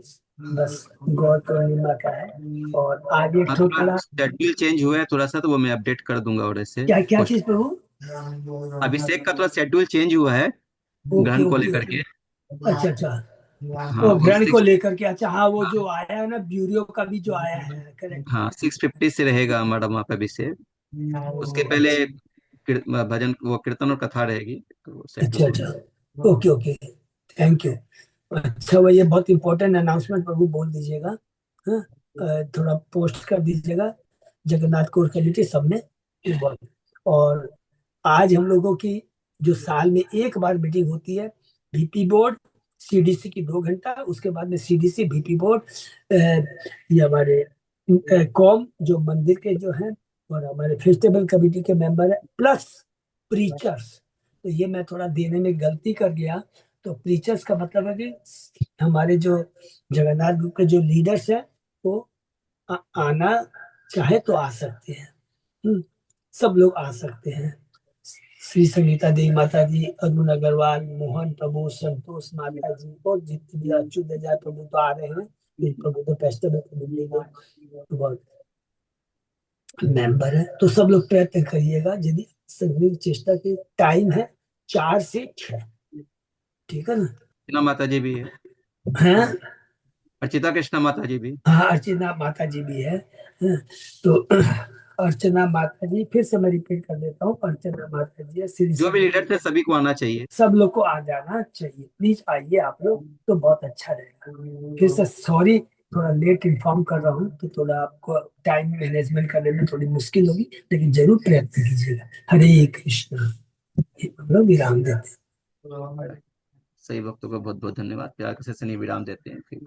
बस गौर पूर्णिमा का है। और आगे एक हाँ, ठो थोड़ा थोड़ा शेड्यूल चेंज हुआ है थोड़ा सा, तो वो मैं अपडेट कर दूंगा और ऐसे क्या क्या पोस्ट। चीज प्रभु? अभिषेक का थोड़ा शेड्यूल चेंज हुआ है ओके ग्रहण को ओके लेकर ओके। के। अच्छा अच्छा। हाँ, वो वो ग्रहण को सिक्स। लेकर के, अच्छा हाँ, वो जो हाँ आया है ना ब्यूरो का भी जो आया है, करेक्ट हाँ, करेक्ट। 6:50 से रहेगा हमारा वहाँ पे अभिषेक। उसके पहले भजन, वो कीर्तन और कथा रहेगी, तो शेड्यूल अच्छा चेंज। अच्छा। Okay okay. Thank you. अच्छा, वो ये बहुत इंपॉर्टेंट अनाउंसमेंट प्रभु बोल दीजिएगा। हाँ, थोड़ा पोस्ट कर दीजिएगा जगन्नाथ कोर कमेटी सब में। ये और आज हम लोगों की जो साल में एक बार मीटिंग होती है, बीपी बोर्ड सीडीसी की 2 घंटा, उसके बाद में सीडीसी बीपी बोर्ड, ये हमारे कॉम जो मंदिर के जो हैं, और हमारे फेस्टिवल कमेटी के मेंबर है, प्लस प्रीचर्स। तो ये मैं थोड़ा देने में गलती कर गया। तो प्रीचर्स का मतलब है कि हमारे जो जगन्नाथ ग्रुप के जो लीडर्स हैं वो आना चाहे तो आ सकते हैं। सब लोग आ सकते हैं। श्री संगीता देवी माता जी, अरुण अग्रवाल, मोहन प्रभु, संतोष माता जी, और जितने भी अच्युत जय प्रभु तो आ रहे हैं। ये प्रभु तो फेस्टिवल कमेटी के बहुत मेंबर है। तो सब लोग प्रयत्न करिएगा, यदि संगीत चेष्टा की टाइम है 4 से 6। ठीक है ना? कृष्णा माता जी भी है, हाँ अर्चिता कृष्णा माता जी भी। हाँ, अर्चना माता जी भी है। हाँ, तो अर्चना माता जी, फिर से मैं रिपीट कर देता हूँ, अर्चना माता जी है, श्री जो भी लीडर संगीता। थे सभी को आना चाहिए। सब लोग को आ जाना चाहिए, प्लीज आइए आप लोग, तो बहुत अच्छा रहेगा। फिर से सॉरी, थोड़ा लेट इन्फॉर्म कर रहा हूँ, तो थोड़ा आपको टाइम मैनेजमेंट करने में थोड़ी मुश्किल होगी, लेकिन जरूर प्रयत्न कीजिएगा। हरे कृष्णा। हम लोग विराम देते हैं। सही भक्तों को बहुत बहुत धन्यवाद, प्यार के से विराम देते हैं, फिर